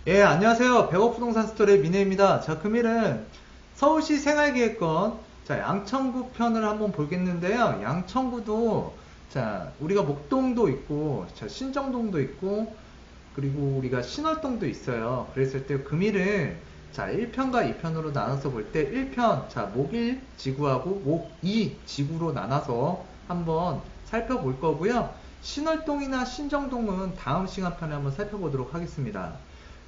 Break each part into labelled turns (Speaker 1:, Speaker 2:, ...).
Speaker 1: 예, 안녕하세요. 백억부동산 스토리의 민혜입니다. 자, 금일은 서울시 생활기획권, 자, 양천구 편을 한번 보겠는데요. 양천구도, 자, 우리가 목동도 있고, 자, 신정동도 있고, 그리고 우리가 신월동도 있어요. 그랬을 때 금일은, 자, 1편과 2편으로 나눠서 볼 때, 1편, 자, 목1 지구하고 목2 지구로 나눠서 한번 살펴볼 거고요. 신월동이나 신정동은 다음 시간편에 한번 살펴보도록 하겠습니다.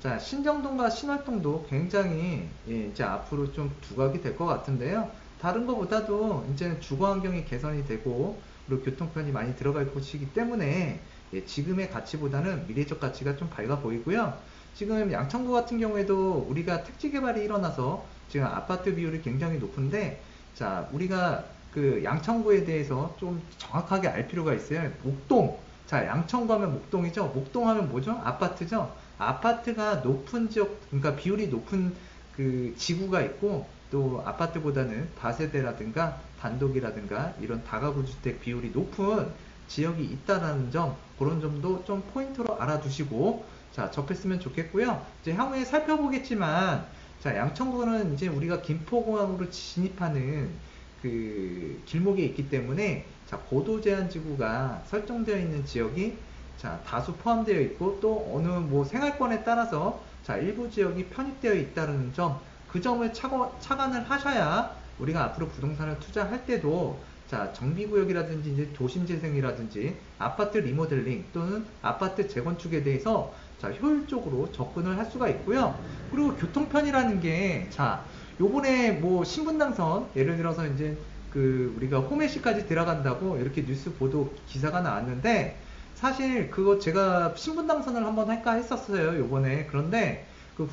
Speaker 1: 자, 신정동과 신월동도 굉장히 이제 앞으로 좀 두각이 될 것 같은데요. 다른 것보다도 이제 주거 환경이 개선이 되고 그리고 교통편이 많이 들어갈 곳이기 때문에 지금의 가치보다는 미래적 가치가 좀 밝아 보이고요. 지금 양천구 같은 경우에도 우리가 택지 개발이 일어나서 지금 아파트 비율이 굉장히 높은데, 자, 우리가 그 양천구에 대해서 좀 정확하게 알 필요가 있어요. 목동, 자, 양천구 하면 목동이죠. 목동 하면 뭐죠? 아파트죠. 아파트가 높은 지역, 그러니까 비율이 높은 그 지구가 있고, 또 아파트보다는 다세대라든가 단독이라든가 이런 다가구 주택 비율이 높은 지역이 있다라는 점, 그런 점도 좀 포인트로 알아두시고, 자, 접했으면 좋겠고요. 이제 향후에 살펴보겠지만, 자, 양천구는 이제 우리가 김포공항으로 진입하는 그 길목에 있기 때문에, 자, 고도 제한 지구가 설정되어 있는 지역이, 자, 다수 포함되어 있고, 또 어느 뭐 생활권에 따라서, 자, 일부 지역이 편입되어 있다는 점, 그 점을 차관을 하셔야 우리가 앞으로 부동산을 투자할 때도, 자, 정비구역이라든지 이제 도심재생이라든지 아파트 리모델링 또는 아파트 재건축에 대해서, 자, 효율적으로 접근을 할 수가 있고요. 그리고 교통편이라는 게, 자, 요번에 뭐 신분당선, 예를 들어서 이제 그 우리가 호메시까지 들어간다고 이렇게 뉴스 보도 기사가 나왔는데, 사실 그거 제가 신분당선을 한번 할까 했었어요, 요번에. 그런데 그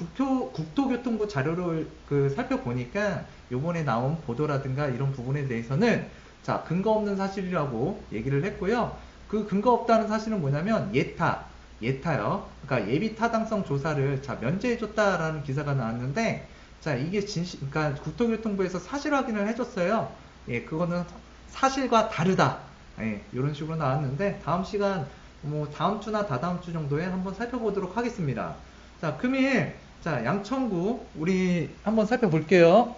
Speaker 1: 국토교통부 자료를 그 살펴보니까 요번에 나온 보도라든가 이런 부분에 대해서는, 자, 근거 없는 사실이라고 얘기를 했고요. 그 근거 없다는 사실은 뭐냐면 예타요. 그러니까 예비 타당성 조사를, 자, 면제해줬다라는 기사가 나왔는데, 자, 이게 그러니까 국토교통부에서 사실 확인을 해줬어요. 예, 그거는 사실과 다르다. 예, 이런 식으로 나왔는데, 다음 시간, 뭐, 다음 주나 다다음 주 정도에 한번 살펴보도록 하겠습니다. 자, 금일, 자, 양천구, 우리 한번 살펴볼게요.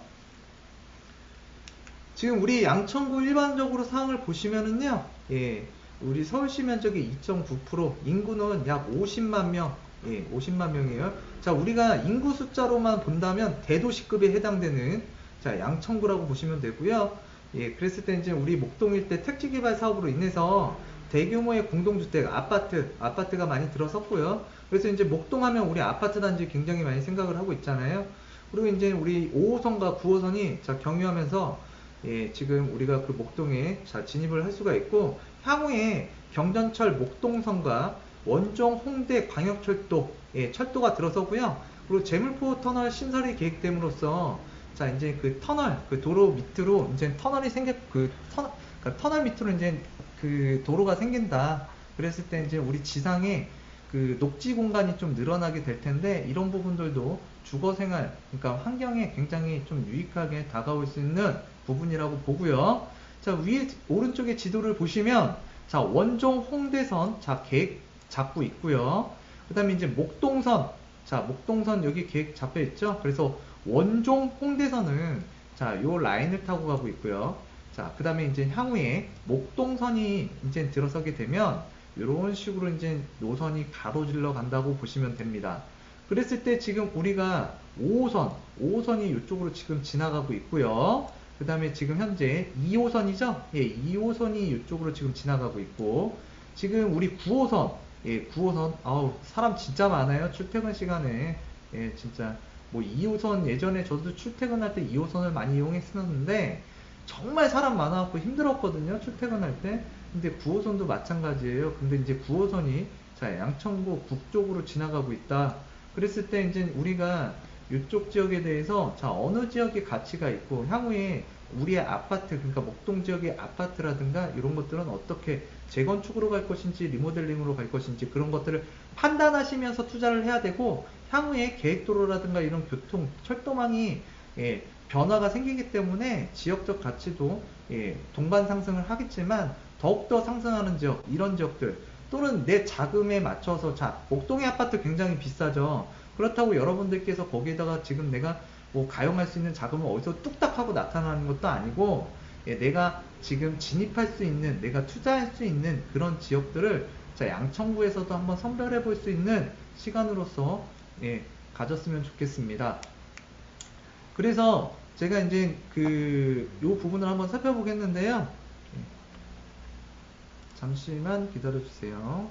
Speaker 1: 지금 우리 양천구 일반적으로 상황을 보시면은요, 예, 우리 서울시 면적의 2.9%, 인구는 약 50만 명, 예, 50만 명이에요. 자, 우리가 인구 숫자로만 본다면 대도시급에 해당되는, 자, 양천구라고 보시면 되고요. 예, 그랬을 때 이제 우리 목동 일대 택지 개발 사업으로 인해서 대규모의 공동주택, 아파트가 많이 들어섰고요. 그래서 이제 목동 하면 우리 아파트 단지 굉장히 많이 생각을 하고 있잖아요. 그리고 이제 우리 5호선과 9호선이, 자, 경유하면서, 예, 지금 우리가 그 목동에, 자, 진입을 할 수가 있고, 향후에 경전철 목동선과 원종 홍대 광역철도, 예, 철도가 들어서고요. 그리고 제물포 터널 신설이 계획됨으로써, 자, 이제 그 터널, 그 도로 밑으로 이제 터널이 그러니까 터널 밑으로 이제 그 도로가 생긴다. 그랬을 때 이제 우리 지상에 그 녹지 공간이 좀 늘어나게 될 텐데, 이런 부분들도 주거 생활, 그러니까 환경에 굉장히 좀 유익하게 다가올 수 있는 부분이라고 보고요. 자, 위에 오른쪽에 지도를 보시면, 자, 원종 홍대선, 자, 계획 잡고 있고요. 그 다음에 이제 목동선, 자, 목동선 여기 계획 잡혀 있죠. 그래서 원종 홍대선은, 자, 요 라인을 타고 가고 있고요. 자, 그 다음에 이제 향후에 목동선이 이제 들어서게 되면 이런 식으로 이제 노선이 가로질러 간다고 보시면 됩니다. 그랬을 때 지금 우리가 5호선이 이쪽으로 지금 지나가고 있고요. 그 다음에 지금 현재 2호선이죠? 예, 2호선이 이쪽으로 지금 지나가고 있고, 지금 우리 9호선, 예, 9호선, 아우, 사람 진짜 많아요. 출퇴근 시간에. 예, 진짜. 뭐 2호선, 예전에 저도 출퇴근할 때 2호선을 많이 이용했었는데, 정말 사람 많아갖고 힘들었거든요, 출퇴근할 때. 근데 9호선도 마찬가지예요. 근데 이제 9호선이, 자, 양천구 북쪽으로 지나가고 있다. 그랬을 때 이제 우리가 이쪽 지역에 대해서, 자, 어느 지역의 가치가 있고 향후에 우리의 아파트, 그러니까 목동 지역의 아파트라든가 이런 것들은 어떻게 재건축으로 갈 것인지 리모델링으로 갈 것인지 그런 것들을 판단하시면서 투자를 해야 되고, 향후에 계획도로라든가 이런 교통 철도망이, 예, 변화가 생기기 때문에 지역적 가치도, 예, 동반 상승을 하겠지만 더욱더 상승하는 지역, 이런 지역들, 또는 내 자금에 맞춰서, 자, 목동의 아파트 굉장히 비싸죠. 그렇다고 여러분들께서 거기에다가 지금 내가 뭐 가용할 수 있는 자금을 어디서 뚝딱 하고 나타나는 것도 아니고, 예, 내가 지금 진입할 수 있는, 내가 투자할 수 있는 그런 지역들을 자, 양천구에서도 한번 선별해 볼 수 있는 시간으로서 예, 가졌으면 좋겠습니다. 그래서 제가 이제 요 부분을 한번 살펴보겠는데요. 예, 잠시만 기다려 주세요.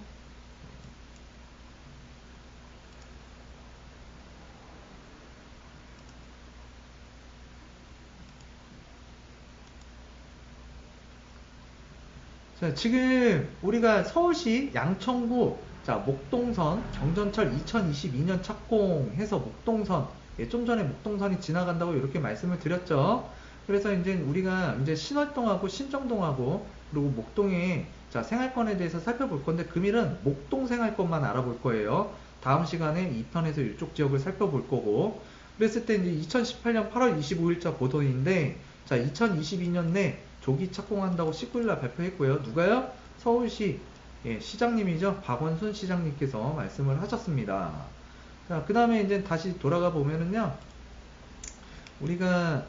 Speaker 1: 자, 지금 우리가 서울시 양천구, 자, 목동선 정전철 2022년 착공해서 목동선, 예, 좀 전에 목동선이 지나간다고 이렇게 말씀을 드렸죠. 그래서 이제 우리가 이제 신월동하고 신정동하고 그리고 목동의 자, 생활권에 대해서 살펴볼 건데, 금일은 목동 생활권만 알아볼 거예요. 다음 시간에 2편에서 이쪽 지역을 살펴볼 거고, 그랬을 때 이제 2018년 8월 25일자 보도인데, 자, 2022년 내 조기 착공한다고 19일날 발표했고요. 누가요? 서울시 예, 시장님이죠. 박원순 시장님께서 말씀을 하셨습니다. 자, 그 다음에 이제 다시 돌아가 보면은요, 우리가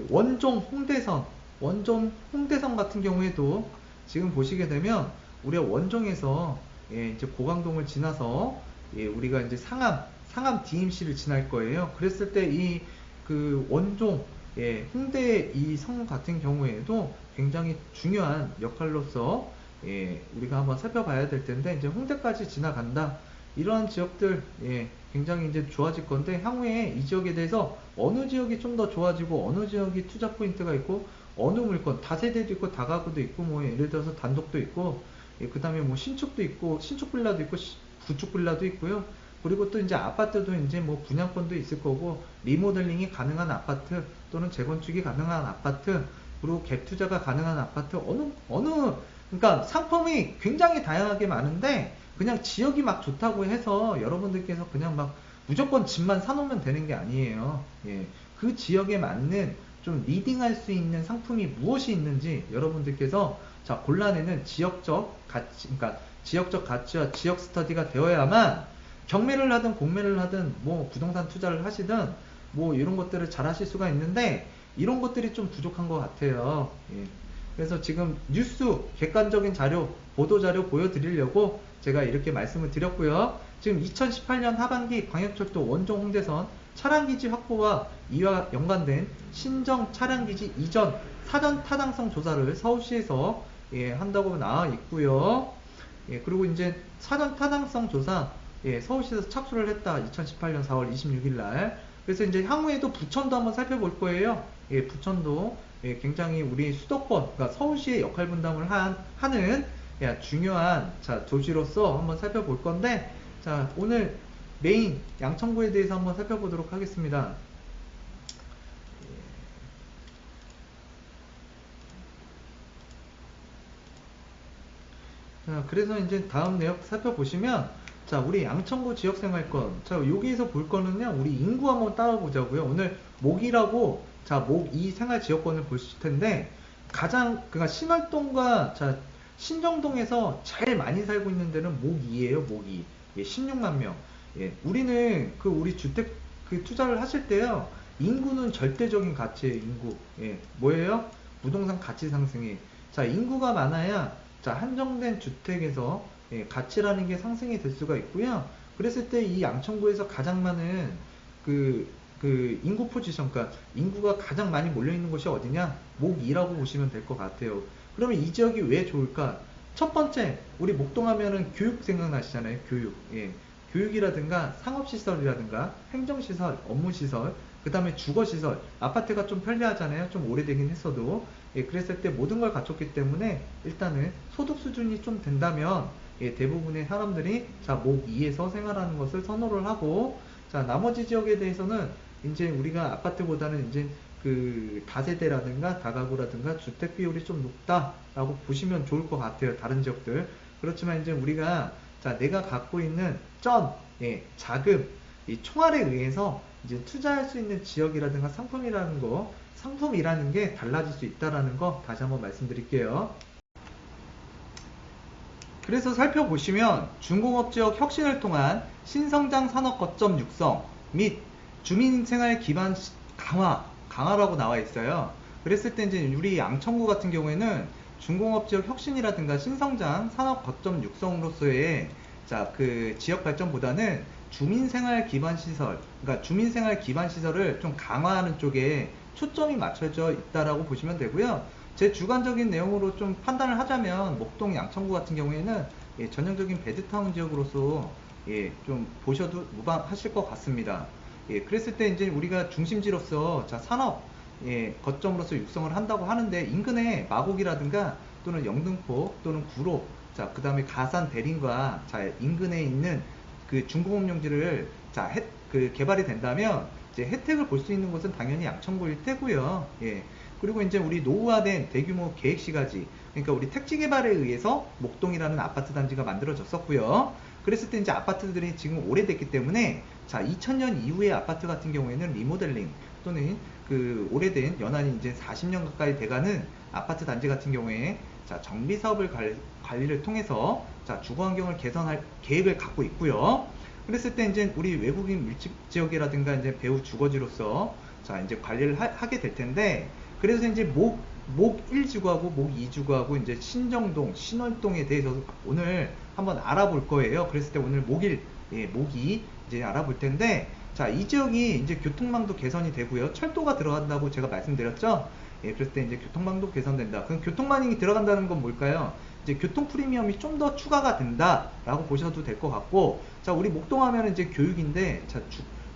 Speaker 1: 원종 홍대선 같은 경우에도 지금 보시게 되면 우리가 원종에서 예, 이제 고강동을 지나서 예, 우리가 이제 상암 DMC를 지날 거예요. 그랬을 때 이 원종 예, 홍대 이 성 같은 경우에도 굉장히 중요한 역할로서 예, 우리가 한번 살펴봐야 될 텐데, 이제 홍대까지 지나간다. 이러한 지역들 예, 굉장히 이제 좋아질 건데, 향후에 이 지역에 대해서 어느 지역이 좀 더 좋아지고 어느 지역이 투자 포인트가 있고 어느 물건 다세대도 있고 다가구도 있고 뭐 예를 들어서 단독도 있고 예, 그 다음에 뭐 신축도 있고 신축 빌라도 있고 구축 빌라도 있고요. 그리고 또 이제 아파트도 이제 뭐 분양권도 있을 거고, 리모델링이 가능한 아파트 또는 재건축이 가능한 아파트, 그리고 갭 투자가 가능한 아파트, 그러니까 상품이 굉장히 다양하게 많은데, 그냥 지역이 막 좋다고 해서 여러분들께서 그냥 막 무조건 집만 사놓으면 되는 게 아니에요. 예, 그 지역에 맞는 좀 리딩할 수 있는 상품이 무엇이 있는지 여러분들께서 자, 골라내는 지역적 가치, 그러니까 지역적 가치와 지역 스터디가 되어야만 경매를 하든 공매를 하든 뭐 부동산 투자를 하시든 뭐 이런 것들을 잘 하실 수가 있는데, 이런 것들이 좀 부족한 것 같아요. 예. 그래서 지금 뉴스 객관적인 자료, 보도 자료 보여드리려고 제가 이렇게 말씀을 드렸고요. 지금 2018년 하반기 광역철도 원종 홍대선 차량기지 확보와 이와 연관된 신정 차량기지 이전 사전 타당성 조사를 서울시에서 예, 한다고 나와 있고요. 예, 그리고 이제 사전 타당성 조사 예, 서울시에서 착수를 했다. 2018년 4월 26일 날. 그래서 이제 향후에도 부천도 한번 살펴볼 거예요. 예, 부천도 예, 굉장히 우리 수도권, 그러니까 서울시의 역할 분담을 하는 예, 중요한 자, 도시로서 한번 살펴볼 건데, 자, 오늘 메인 양천구에 대해서 한번 살펴보도록 하겠습니다. 자, 그래서 이제 다음 내역 살펴보시면, 자, 우리 양천구 지역생활권. 자, 여기에서 볼 거는요, 우리 인구 한번 따라보자고요. 오늘 목이라고, 자, 목 2 생활지역권을 보실 텐데, 그러니까 신월동과, 자, 신정동에서 제일 많이 살고 있는 데는 목 2예요, 목 2. 예, 16만 명. 예, 우리는 우리 주택 투자를 하실 때요, 인구는 절대적인 가치의 인구. 예, 뭐예요? 부동산 가치 상승이. 자, 인구가 많아야 자, 한정된 주택에서 예, 가치라는 게 상승이 될 수가 있고요. 그랬을 때 이 양천구에서 가장 많은 인구 포지션, 그러니까 인구가 가장 많이 몰려 있는 곳이 어디냐? 목 2라고 보시면 될 것 같아요. 그러면 이 지역이 왜 좋을까? 첫 번째, 우리 목동 하면은 교육 생각나시잖아요. 교육. 예. 교육이라든가 상업시설이라든가 행정시설, 업무시설, 그 다음에 주거시설, 아파트가 좀 편리하잖아요. 좀 오래되긴 했어도. 예, 그랬을 때 모든 걸 갖췄기 때문에 일단은 소득 수준이 좀 된다면 예, 대부분의 사람들이 자, 목 2에서 생활하는 것을 선호를 하고, 자, 나머지 지역에 대해서는 이제 우리가 아파트보다는 이제 다세대라든가 다가구라든가 주택 비율이 좀 높다라고 보시면 좋을 것 같아요. 다른 지역들. 그렇지만 이제 우리가 자, 내가 갖고 있는 예, 자금, 이 총알에 의해서 이제 투자할 수 있는 지역이라든가 상품이라는 게 달라질 수 있다라는 거 다시 한번 말씀드릴게요. 그래서 살펴보시면 중공업지역 혁신을 통한 신성장 산업 거점 육성 및 주민생활 기반 강화라고 나와 있어요. 그랬을 때 이제 우리 양천구 같은 경우에는 중공업지역 혁신이라든가 신성장 산업 거점 육성으로서의 그 지역 발전보다는 주민생활 기반 시설, 그러니까 주민생활 기반 시설을 좀 강화하는 쪽에 초점이 맞춰져 있다라고 보시면 되고요. 제 주관적인 내용으로 좀 판단을 하자면 목동 양천구 같은 경우에는 전형적인 베드타운 지역으로서 좀 보셔도 무방하실 것 같습니다. 그랬을 때 이제 우리가 중심지로서 산업 거점으로서 육성을 한다고 하는데 인근에 마곡이라든가 또는 영등포 또는 구로 그 다음에 가산 대림과 인근에 있는 그 중공업용지를 개발이 된다면 이제 혜택을 볼 수 있는 곳은 당연히 양천구일 테고요. 그리고 이제 우리 노후화된 대규모 계획시가지, 그러니까 우리 택지 개발에 의해서 목동이라는 아파트 단지가 만들어졌었고요. 그랬을 때 이제 아파트들이 지금 오래됐기 때문에 2000년 이후의 아파트 같은 경우에는 리모델링 또는 그 오래된 연한이 이제 40년 가까이 돼가는 아파트 단지 같은 경우에 정비 사업을 관리를 통해서 주거 환경을 개선할 계획을 갖고 있고요. 그랬을 때 이제 우리 외국인 밀집 지역이라든가 이제 배후 주거지로서 이제 관리를 하게 될 텐데, 그래서 이제 목 1주거하고 목 2주거하고 이제 신정동, 신월동에 대해서 오늘 한번 알아볼 거예요. 그랬을 때 오늘 목 1, 목 2 이제 알아볼 텐데, 이 지역이 이제 교통망도 개선이 되고요. 철도가 들어간다고 제가 말씀드렸죠. 그랬을 때 이제 교통망도 개선된다. 그럼 교통망이 들어간다는 건 뭘까요? 이제 교통 프리미엄이 좀 더 추가가 된다라고 보셔도 될 것 같고, 우리 목동 하면 이제 교육인데,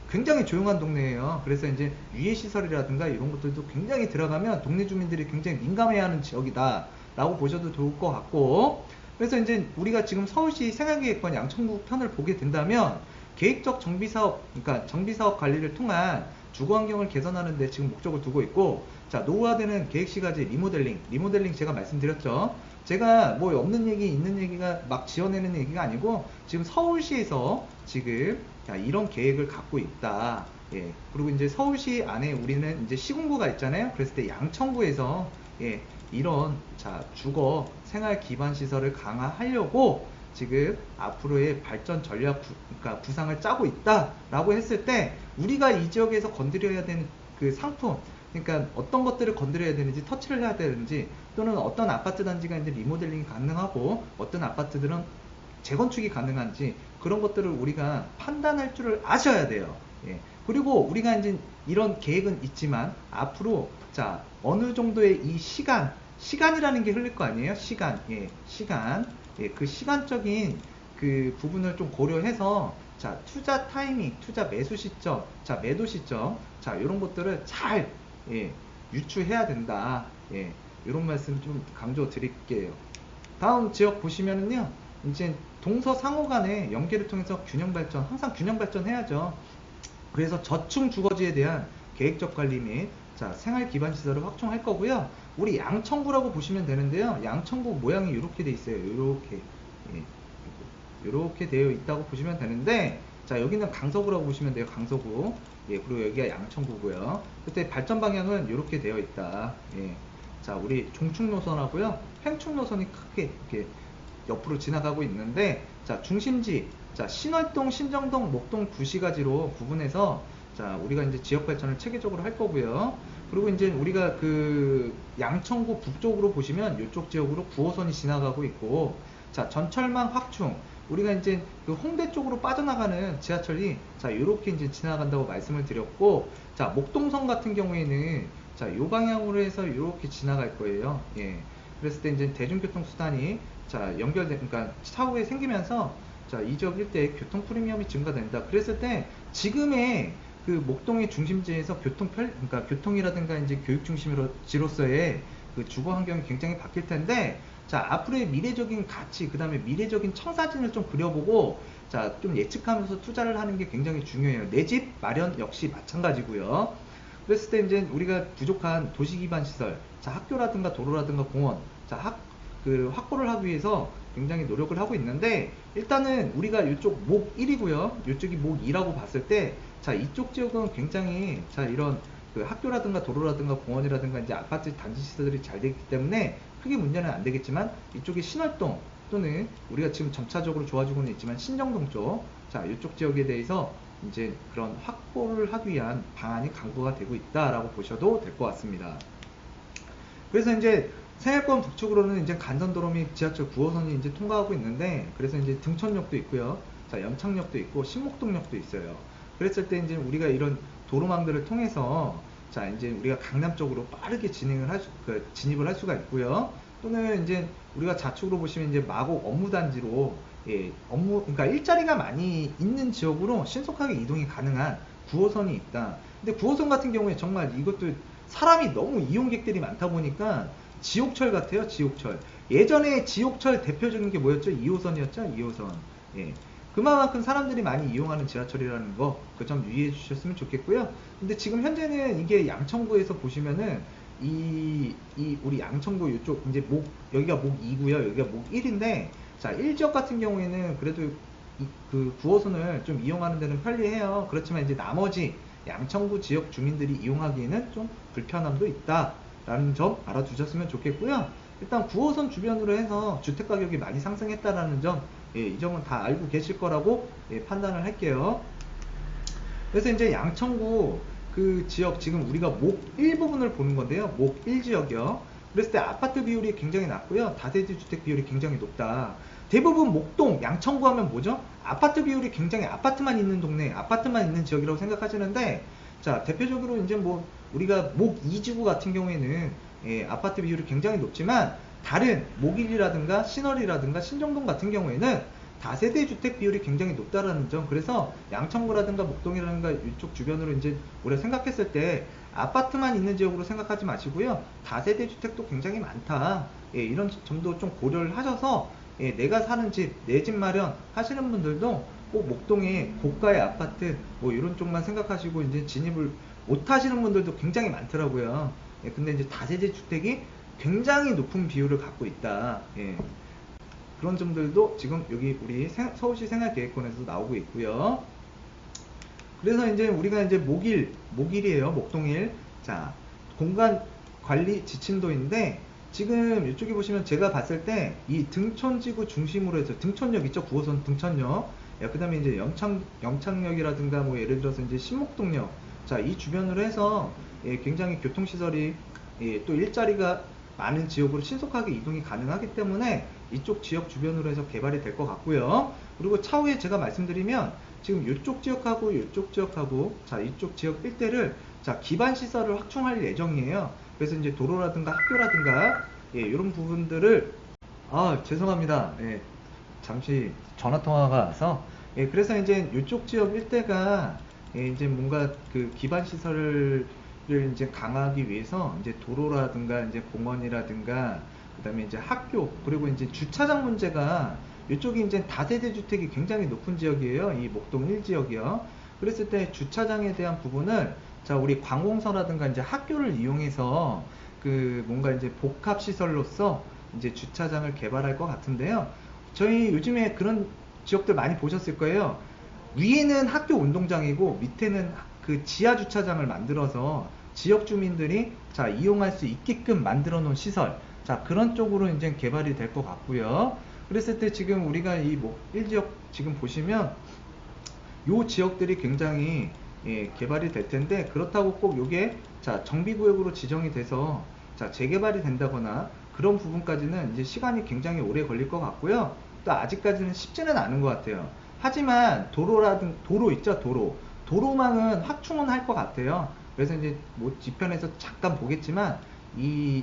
Speaker 1: 굉장히 조용한 동네예요. 그래서 이제 유해 시설이라든가 이런 것들도 굉장히 들어가면 동네 주민들이 굉장히 민감해하는 지역이다 라고 보셔도 좋을 것 같고, 그래서 이제 우리가 지금 서울시 생활계획관 양천구 편을 보게 된다면 계획적 정비사업, 그러니까 정비사업 관리를 통한 주거환경을 개선하는 데 지금 목적을 두고 있고, 노후화되는 계획시가지 리모델링 제가 말씀드렸죠. 제가 뭐 없는 얘기 있는 얘기가 막 지어내는 얘기가 아니고 지금 서울시에서 지금 이런 계획을 갖고 있다. 그리고 이제 서울시 안에 우리는 이제 시군구가 있잖아요. 그랬을 때 양천구에서 이런 주거 생활 기반 시설을 강화하려고 지금 앞으로의 발전 전략 그러니까 구상을 짜고 있다라고 했을 때, 우리가 이 지역에서 건드려야 되는 그 상품, 그러니까 어떤 것들을 건드려야 되는지, 터치를 해야 되는지, 또는 어떤 아파트 단지가 이제 리모델링이 가능하고 어떤 아파트들은 재건축이 가능한지, 그런 것들을 우리가 판단할 줄을 아셔야 돼요. 그리고 우리가 이제 이런 계획은 있지만 앞으로 어느 정도의 이 시간이라는 게 흘릴 거 아니에요? 시간. 그 시간적인 그 부분을 좀 고려해서 투자 타이밍, 투자 매수 시점, 매도 시점, 이런 것들을 잘 유추해야 된다. 이런 말씀 좀 강조 드릴게요. 다음 지역 보시면은요, 이제 동서상호 간의 연계를 통해서 균형 발전, 항상 균형 발전 해야죠. 그래서 저층 주거지에 대한 계획적 관리 및 생활 기반 시설을 확충할 거고요. 우리 양천구라고 보시면 되는데요. 양천구 모양이 이렇게 돼 있어요. 이렇게 되어 있다고 보시면 되는데, 여기는 강서구라고 보시면 돼요. 강서구. 그리고 여기가 양천구고요. 그때 발전 방향은 이렇게 되어 있다. 우리 종축 노선하고요, 횡축 노선이 크게 이렇게 옆으로 지나가고 있는데, 중심지, 신월동, 신정동, 목동 구시가지로 구분해서 우리가 이제 지역 발전을 체계적으로 할 거고요. 그리고 이제 우리가 그 양천구 북쪽으로 보시면 이쪽 지역으로 9호선이 지나가고 있고, 전철망 확충, 우리가 이제 그 홍대 쪽으로 빠져나가는 지하철이 이렇게 이제 지나간다고 말씀을 드렸고, 목동선 같은 경우에는 요 방향으로 해서 이렇게 지나갈 거예요. 그랬을 때 이제 대중교통 수단이 그러니까 차후에 생기면서 이 지역 일대의 교통 프리미엄이 증가된다. 그랬을 때 지금의 그 목동의 중심지에서 그러니까 교통이라든가 이제 교육 중심지로서의 그 주거 환경이 굉장히 바뀔 텐데, 앞으로의 미래적인 가치, 그 다음에 미래적인 청사진을 좀 그려보고 좀 예측하면서 투자를 하는 게 굉장히 중요해요. 내 집 마련 역시 마찬가지고요. 그랬을 때 이제 우리가 부족한 도시 기반 시설, 학교라든가 도로라든가 공원, 확보를 하기 위해서 굉장히 노력을 하고 있는데, 일단은 우리가 이쪽 목 1이고요. 이쪽이 목 2라고 봤을 때, 이쪽 지역은 굉장히 이런 그 학교라든가 도로라든가 공원이라든가 이제 아파트 단지 시설들이 잘 되기 때문에 크게 문제는 안 되겠지만, 이쪽이 신월동, 또는 우리가 지금 점차적으로 좋아지고는 있지만 신정동 쪽, 자, 이쪽 지역에 대해서 이제 그런 확보를 하기 위한 방안이 강구가 되고 있다라고 보셔도 될 것 같습니다. 그래서 이제 생활권 북쪽으로는 이제 간선도로 및 지하철 9호선이 이제 통과하고 있는데, 그래서 이제 등촌역도 있고요. 자, 연창역도 있고 신목동역도 있어요. 그랬을 때 이제 우리가 이런 도로망들을 통해서 자, 이제 우리가 강남 쪽으로 빠르게 진입을 할 수가 있고요. 또는 이제 우리가 좌측으로 보시면 이제 마곡 업무단지로, 예, 그러니까 일자리가 많이 있는 지역으로 신속하게 이동이 가능한 9호선이 있다. 근데 9호선 같은 경우에 정말 이것도 사람이 너무 이용객들이 많다 보니까 지옥철 같아요, 지옥철. 예전에 지옥철 대표적인 게 뭐였죠? 2호선이었죠, 2호선. 예. 그만큼 사람들이 많이 이용하는 지하철이라는 거, 그 점 유의해 주셨으면 좋겠고요. 근데 지금 현재는 이게 양천구에서 보시면은 우리 양천구 이쪽 이제 여기가 목 2고요, 여기가 목 1인데, 자, 1지역 같은 경우에는 그래도 그 9호선을 좀 이용하는 데는 편리해요. 그렇지만 이제 나머지 양천구 지역 주민들이 이용하기에는 좀 불편함도 있다라는 점 알아두셨으면 좋겠고요. 일단 9호선 주변으로 해서 주택가격이 많이 상승했다라는 점, 예, 이 점은 다 알고 계실 거라고, 예, 판단을 할게요. 그래서 이제 양천구 그 지역, 지금 우리가 목 1부분을 보는 건데요. 목 1지역이요. 그랬을 때 아파트 비율이 굉장히 낮고요. 다세대 주택 비율이 굉장히 높다. 대부분 목동, 양천구 하면 뭐죠? 아파트 비율이 굉장히, 아파트만 있는 동네, 아파트만 있는 지역이라고 생각하시는데, 자, 대표적으로 이제 뭐 우리가 목 2지구 같은 경우에는, 예, 아파트 비율이 굉장히 높지만, 다른 목일이라든가 신월이라든가 신정동 같은 경우에는 다세대 주택 비율이 굉장히 높다라는 점. 그래서 양천구라든가 목동이라든가 이쪽 주변으로 이제 우리가 생각했을 때 아파트만 있는 지역으로 생각하지 마시고요. 다세대 주택도 굉장히 많다. 예, 이런 점도 좀 고려를 하셔서, 예, 내가 사는 집, 내 집 마련 하시는 분들도 꼭 목동에 고가의 아파트 뭐 이런 쪽만 생각하시고 이제 진입을 못 하시는 분들도 굉장히 많더라고요. 예, 근데 이제 다세대 주택이 굉장히 높은 비율을 갖고 있다. 예. 그런 점들도 지금 여기 우리 서울시 생활계획권에서 나오고 있고요. 그래서 이제 우리가 이제 목일이에요. 목동일. 자, 공간 관리 지침도인데, 지금 이쪽에 보시면 제가 봤을 때 이 등촌지구 중심으로 해서 등촌역 있죠? 9호선 등촌역. 그 다음에 이제 영창역이라든가 뭐 예를 들어서 이제 신목동역. 자, 이 주변으로 해서, 예, 굉장히 교통시설이, 예, 또 일자리가 많은 지역으로 신속하게 이동이 가능하기 때문에 이쪽 지역 주변으로 해서 개발이 될 것 같고요. 그리고 차후에 제가 말씀드리면 지금 이쪽 지역하고 이쪽 지역하고, 자, 이쪽 지역 일대를, 자, 기반 시설을 확충할 예정이에요. 그래서 이제 도로라든가 학교라든가, 예, 이런 부분들을, 죄송합니다. 예, 잠시 전화 통화가 와서, 예, 그래서 이제 이쪽 지역 일대가, 예, 이제 뭔가 그 기반 시설을 이제 강화하기 위해서 이제 도로라든가 이제 공원이라든가 그다음에 이제 학교, 그리고 이제 주차장 문제가, 이쪽이 이제 다세대 주택이 굉장히 높은 지역이에요. 이 목동 1지역이요. 그랬을 때 주차장에 대한 부분을, 자, 우리 관공서라든가 이제 학교를 이용해서 그 뭔가 이제 복합 시설로서 이제 주차장을 개발할 것 같은데요. 저희 요즘에 그런 지역들 많이 보셨을 거예요. 위에는 학교 운동장이고 밑에는 그 지하 주차장을 만들어서 지역 주민들이, 자, 이용할 수 있게끔 만들어 놓은 시설, 자, 그런 쪽으로 이제 개발이 될 것 같고요. 그랬을 때 지금 우리가 이 목 1지역 지금 보시면 요 지역들이 굉장히, 예, 개발이 될 텐데, 그렇다고 꼭 요게, 자, 정비구역으로 지정이 돼서, 자, 재개발이 된다거나 그런 부분까지는 이제 시간이 굉장히 오래 걸릴 것 같고요. 또 아직까지는 쉽지는 않은 것 같아요. 하지만 도로 있죠, 도로망은 확충은 할 것 같아요. 그래서 이제 뭐 뒤편에서 잠깐 보겠지만 이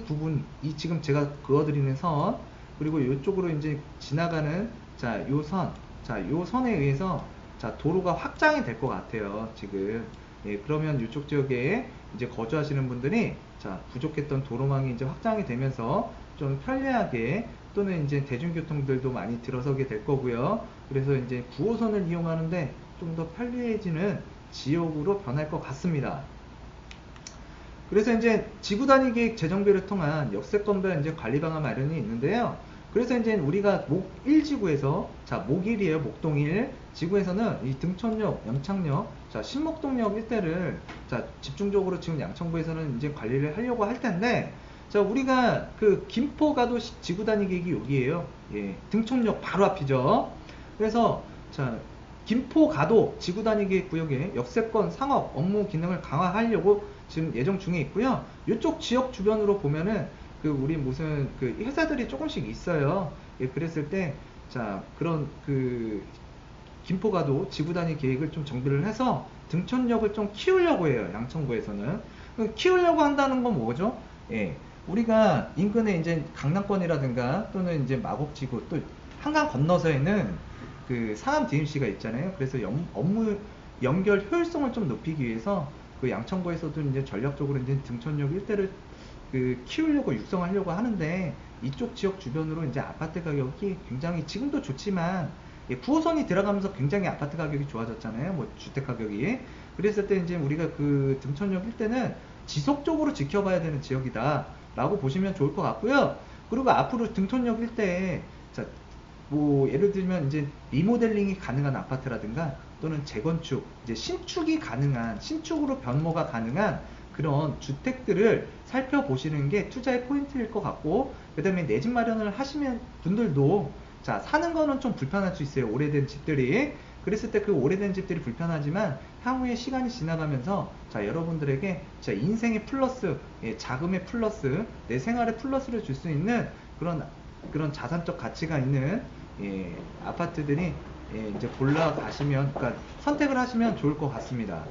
Speaker 1: 부분, 이 지금 제가 그어드리는 선, 그리고 이쪽으로 이제 지나가는, 자, 요 선, 자, 요 선에 의해서, 자, 도로가 확장이 될 것 같아요, 지금. 예, 그러면 이쪽 지역에 이제 거주하시는 분들이, 자, 부족했던 도로망이 이제 확장이 되면서 좀 편리하게, 또는 이제 대중교통들도 많이 들어서게 될 거고요. 그래서 이제 9호선을 이용하는데 좀 더 편리해지는 지역으로 변할 것 같습니다. 그래서 이제 지구 단위 계획 재정비를 통한 역세권별 이제 관리 방안 마련이 있는데요. 그래서 이제 우리가 목 1지구에서, 자, 목 1이에요. 목동 1 지구에서는 이 등촌역, 연창역, 자, 신목동역 일대를, 자, 집중적으로 지금 양천구에서는 이제 관리를 하려고 할 텐데, 자, 우리가 그 김포가도 지구단위 계획이 여기에요. 예, 등촌역 바로 앞이죠. 그래서 자, 김포가도 지구단위 계획 구역에 역세권 상업 업무 기능을 강화하려고 지금 예정 중에 있고요. 이쪽 지역 주변으로 보면은 그 우리 무슨 그 회사들이 조금씩 있어요. 예, 그랬을 때 자, 그런 그 김포가도 지구단위 계획을 좀 정비를 해서 등촌역을 좀 키우려고 해요. 양천구에서는. 키우려고 한다는 건 뭐죠? 예, 우리가 인근에 이제 강남권이라든가 또는 이제 마곡지구 또 한강 건너서에는 그 상암 DMC가 있잖아요. 그래서 업무 연결 효율성을 좀 높이기 위해서 그 양천구에서도 이제 전략적으로 이제 등촌역 일대를 그 키우려고 육성하려고 하는데, 이쪽 지역 주변으로 이제 아파트 가격이 굉장히 지금도 좋지만 9호선이 들어가면서 굉장히 아파트 가격이 좋아졌잖아요. 뭐 주택 가격이. 그랬을 때 이제 우리가 그 등촌역 일대는 지속적으로 지켜봐야 되는 지역이다 라고 보시면 좋을 것 같고요. 그리고 앞으로 등촌역 일대에 자, 뭐 예를 들면 이제 리모델링이 가능한 아파트라든가 또는 재건축, 이제 신축이 가능한, 신축으로 변모가 가능한 그런 주택들을 살펴보시는 게 투자의 포인트일 것 같고, 그 다음에 내 집 마련을 하시는 분들도 자, 사는 거는 좀 불편할 수 있어요. 오래된 집들이. 그랬을 때 그 오래된 집들이 불편하지만 향후에 시간이 지나가면서 자, 여러분들에게 자, 인생의 플러스, 예, 자금의 플러스, 내 생활의 플러스를 줄 수 있는 그런 자산적 가치가 있는 예, 아파트들이 예, 이제 골라가시면, 그러니까 선택을 하시면 좋을 것 같습니다.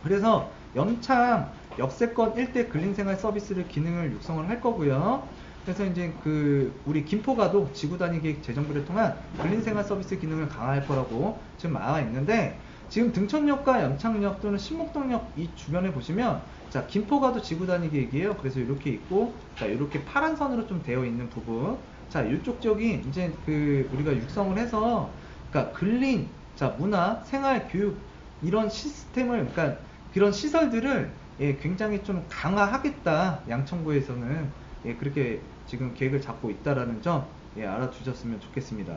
Speaker 1: 그래서 연창 역세권 일대 근린생활 서비스를 기능을 육성을 할 거고요. 그래서 이제 그 우리 김포가도 지구단위 계획 재정비를 통한 근린생활 서비스 기능을 강화할 거라고 지금 나와 있는데, 지금 등촌역과 연창역 또는 신목동역 이 주변에 보시면 자, 김포가도 지구단위 계획이에요. 그래서 이렇게 있고, 자, 이렇게 파란 선으로 좀 되어 있는 부분, 자, 이쪽 지역이 이제 그 우리가 육성을 해서 그러니까 근린, 자, 문화, 생활, 교육 이런 시스템을, 그러니까 그런 시설들을 예, 굉장히 좀 강화하겠다. 양천구에서는 예, 그렇게 지금 계획을 잡고 있다라는 점 예, 알아두셨으면 좋겠습니다.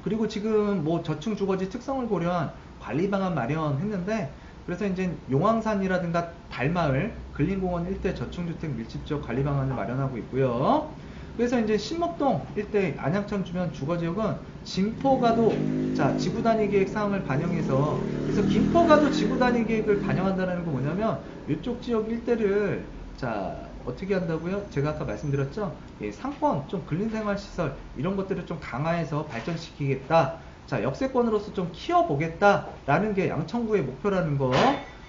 Speaker 1: 그리고 지금 뭐 저층 주거지 특성을 고려한 관리 방안 마련했는데, 그래서 이제 용왕산이라든가 달마을, 근린공원 일대 저층주택 밀집지역 관리 방안을 마련하고 있고요. 그래서 이제 신목동 일대 안양천 주변 주거지역은 김포가도 자, 지구단위 계획 사항을 반영해서, 그래서 김포가도 지구단위 계획을 반영한다는 건 뭐냐면 이쪽 지역 일대를 자, 어떻게 한다고요? 제가 아까 말씀드렸죠? 예, 상권, 좀 근린생활시설 이런 것들을 좀 강화해서 발전시키겠다. 자, 역세권으로서 좀 키워보겠다 라는 게 양천구의 목표라는 거.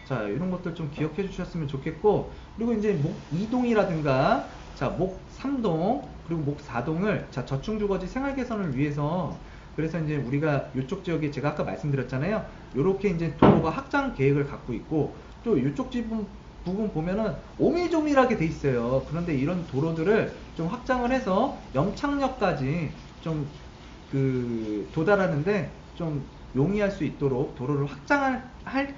Speaker 1: 자, 이런 것들 좀 기억해 주셨으면 좋겠고, 그리고 이제 목 2동이라든가 자, 목 3동 그리고 목 4동을 자, 저층주거지 생활개선을 위해서, 그래서 이제 우리가 이쪽 지역에 제가 아까 말씀드렸잖아요. 요렇게 이제 도로가 확장 계획을 갖고 있고, 또 이쪽 부분 보면은 오밀조밀하게 돼 있어요. 그런데 이런 도로들을 좀 확장을 해서 영창역까지 좀 그 도달하는데 좀 용이할 수 있도록 도로를 확장할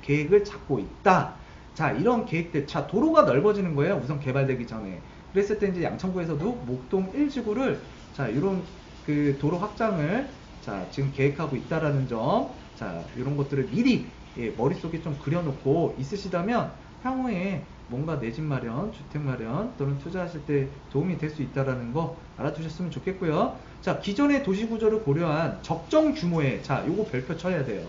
Speaker 1: 계획을 잡고 있다. 자, 이런 계획들, 자, 도로가 넓어지는 거예요. 우선 개발되기 전에. 그랬을 때 이제 양천구에서도 목동 1지구를 자, 이런 그 도로 확장을 자, 지금 계획하고 있다라는 점, 자, 이런 것들을 미리 예, 머릿속에 좀 그려놓고 있으시다면 향후에 뭔가 내 집 마련, 주택 마련 또는 투자하실 때 도움이 될 수 있다는 거 알아두셨으면 좋겠고요. 자, 기존의 도시 구조를 고려한 적정 규모의, 자, 요거 별표 쳐야 돼요.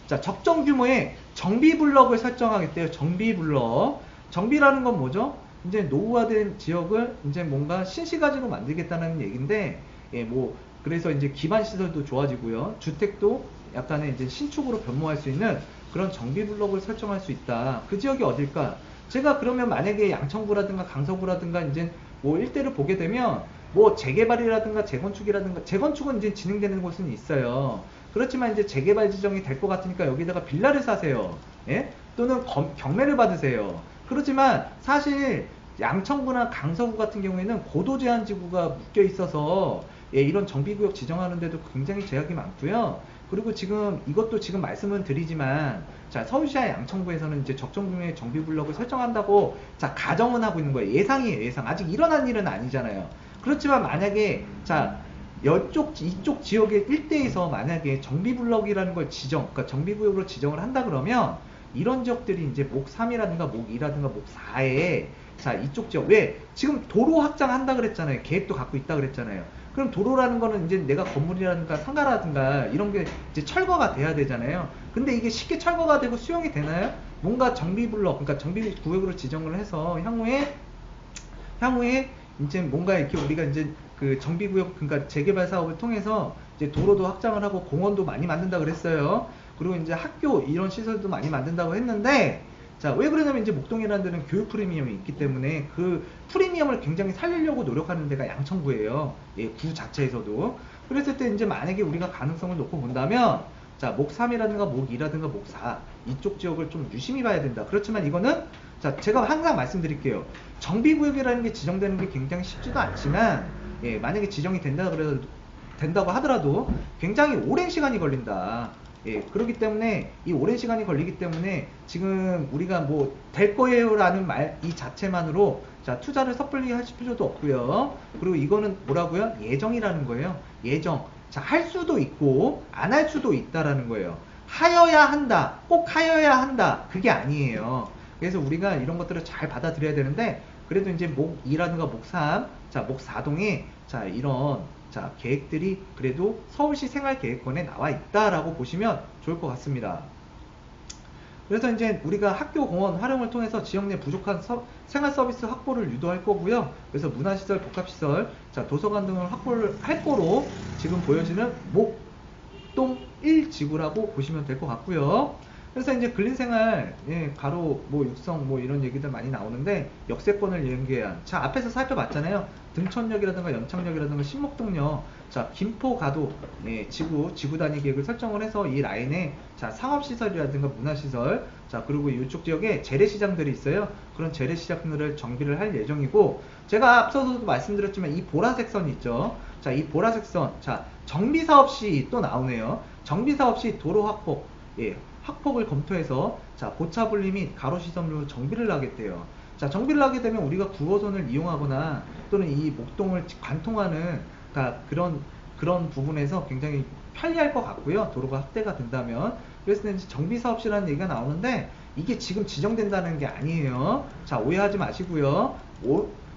Speaker 1: 자, 적정 규모의 정비 블럭을 설정하겠대요. 정비 블럭. 정비라는 건 뭐죠? 이제 노후화된 지역을 이제 뭔가 신시가지로 만들겠다는 얘기인데, 예, 뭐 그래서 이제 기반 시설도 좋아지고요. 주택도 약간의 이제 신축으로 변모할 수 있는 그런 정비 블록을 설정할 수 있다. 그 지역이 어딜까? 제가 그러면 만약에 양천구라든가 강서구라든가 이제 뭐 일대를 보게 되면 뭐 재개발이라든가 재건축이라든가, 재건축은 이제 진행되는 곳은 있어요. 그렇지만 이제 재개발 지정이 될 것 같으니까 여기다가 빌라를 사세요. 예? 또는 경매를 받으세요. 그렇지만 사실 양천구나 강서구 같은 경우에는 고도 제한 지구가 묶여 있어서 예, 이런 정비구역 지정하는데도 굉장히 제약이 많고요. 그리고 지금 이것도 지금 말씀은 드리지만 자, 서울시와 양천구에서는 이제 적정 규모의 정비 블록을 설정한다고 자, 가정은 하고 있는 거예요. 예상이에요, 예상. 아직 일어난 일은 아니잖아요. 그렇지만 만약에 자, 이쪽 지역의 일대에서 만약에 정비 블록이라는 걸 그러니까 정비 구역으로 지정을 한다 그러면 이런 지역들이 이제 목 3이라든가 목 2라든가 목 4에 자 이쪽 지역 왜 지금 도로 확장한다 그랬잖아요. 계획도 갖고 있다 그랬잖아요. 그럼 도로라는 거는 이제 내가 건물이라든가 상가라든가 이런 게 이제 철거가 돼야 되잖아요. 근데 이게 쉽게 철거가 되고 수용이 되나요? 뭔가 정비블럭, 그러니까 정비구역으로 지정을 해서 향후에 이제 뭔가 이렇게 우리가 이제 그 정비구역, 그러니까 재개발 사업을 통해서 이제 도로도 확장을 하고 공원도 많이 만든다 그랬어요. 그리고 이제 학교 이런 시설도 많이 만든다고 했는데, 자, 왜 그러냐면 이제 목동이라는 데는 교육 프리미엄이 있기 때문에 그 프리미엄을 굉장히 살리려고 노력하는 데가 양천구예요. 예, 구 자체에서도. 그랬을 때 이제 만약에 우리가 가능성을 놓고 본다면, 자, 목 3이라든가 목 2라든가 목 4 이쪽 지역을 좀 유심히 봐야 된다. 그렇지만 이거는 자, 제가 항상 말씀드릴게요. 정비구역이라는 게 지정되는 게 굉장히 쉽지도 않지만, 예, 만약에 지정이 된다고 하더라도 굉장히 오랜 시간이 걸린다. 예, 그렇기 때문에 이 오랜 시간이 걸리기 때문에 지금 우리가 뭐 될 거예요 라는 말 이 자체만으로 자 투자를 섣불리 하실 필요도 없고요. 그리고 이거는 뭐라고요? 예정이라는 거예요. 예정. 자, 할 수도 있고 안 할 수도 있다라는 거예요. 하여야 한다, 꼭 하여야 한다, 그게 아니에요. 그래서 우리가 이런 것들을 잘 받아들여야 되는데, 그래도 이제 목 2라든가 목 3, 자, 목 4동에 자 이런 자 계획들이 그래도 서울시 생활계획권에 나와 있다라고 보시면 좋을 것 같습니다. 그래서 이제 우리가 학교 공원 활용을 통해서 지역 내 부족한 생활 서비스 확보를 유도할 거고요. 그래서 문화시설, 복합시설, 자 도서관 등을 확보를 할 거로 지금 보여지는 목동 1지구라고 보시면 될 것 같고요. 그래서 이제 근린생활, 예, 가로 뭐 육성 뭐 이런 얘기들 많이 나오는데 역세권을 연계한, 자 앞에서 살펴봤잖아요. 등촌역이라든가 연창역이라든가 신목동역, 자 김포 가도, 예, 지구 단위 계획을 설정을 해서 이 라인에 자 상업시설이라든가 문화시설, 자 그리고 이쪽 지역에 재래시장들이 있어요. 그런 재래시장들을 정비를 할 예정이고, 제가 앞서서도 말씀드렸지만 이 보라색 선 있죠. 자 이 보라색 선, 자 정비사업 시 또 나오네요. 정비사업 시 도로 확폭, 예, 확폭을 검토해서 자 고차분리 및 가로시설로 정비를 하겠대요. 자 정비를 하게 되면 우리가 9호선을 이용하거나 또는 이 목동을 관통하는, 그러니까 그런 부분에서 굉장히 편리할 것 같고요. 도로가 확대가 된다면. 그래서 이제 정비사업시라는 얘기가 나오는데 이게 지금 지정된다는 게 아니에요. 자 오해하지 마시고요.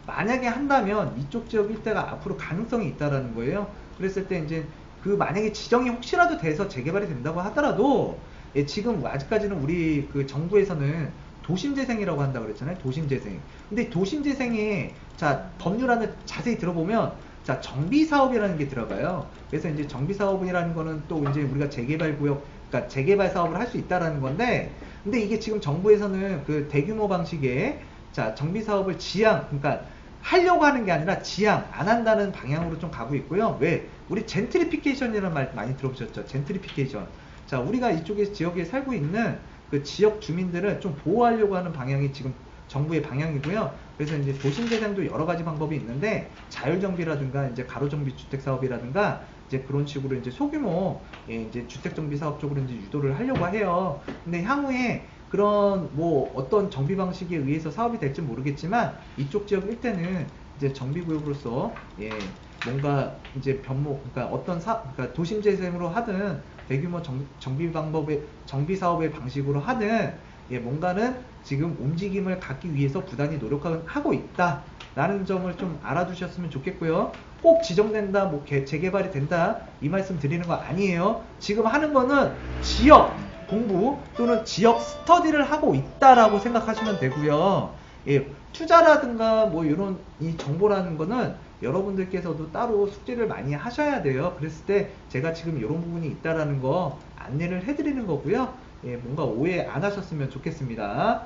Speaker 1: 만약에 한다면 이쪽 지역 일대가 앞으로 가능성이 있다라는 거예요. 그랬을 때 이제 그 만약에 지정이 혹시라도 돼서 재개발이 된다고 하더라도, 예, 지금 아직까지는 우리 그 정부에서는 도심재생이라고 한다고 그랬잖아요. 도심재생. 근데 도심재생의 자 법률안을 자세히 들어보면 자 정비사업이라는 게 들어가요. 그래서 이제 정비사업이라는 거는 또 이제 우리가 재개발구역, 그러니까 재개발 사업을 할 수 있다라는 건데, 근데 이게 지금 정부에서는 그 대규모 방식의 자 정비사업을 그러니까 하려고 하는 게 아니라 지양 안 한다는 방향으로 좀 가고 있고요. 왜? 우리 젠트리피케이션이라는 말 많이 들어보셨죠? 젠트리피케이션. 자 우리가 이쪽에 지역에 살고 있는 그 지역 주민들을 좀 보호하려고 하는 방향이 지금 정부의 방향이고요. 그래서 이제 도심재생도 여러 가지 방법이 있는데 자율정비라든가 이제 가로정비 주택사업이라든가 이제 그런 식으로 이제 소규모, 예, 이제 주택정비 사업 쪽으로 이제 유도를 하려고 해요. 근데 향후에 그런 뭐 어떤 정비 방식에 의해서 사업이 될지 모르겠지만 이쪽 지역 일대는 이제 정비구역으로서, 예, 뭔가 이제 그러니까 그러니까 도심재생으로 하든 대규모 정비 사업의 방식으로 하든, 예, 뭔가는 지금 움직임을 갖기 위해서 부단히 노력하고 있다라는 점을 좀 알아두셨으면 좋겠고요. 꼭 지정된다, 뭐 재개발이 된다 이 말씀 드리는 거 아니에요. 지금 하는 거는 지역 공부 또는 지역 스터디를 하고 있다라고 생각하시면 되고요. 예, 투자라든가 뭐 이런 이 정보라는 거는 여러분들께서도 따로 숙제를 많이 하셔야 돼요. 그랬을 때 제가 지금 이런 부분이 있다라는 거 안내를 해드리는 거고요. 예, 뭔가 오해 안 하셨으면 좋겠습니다.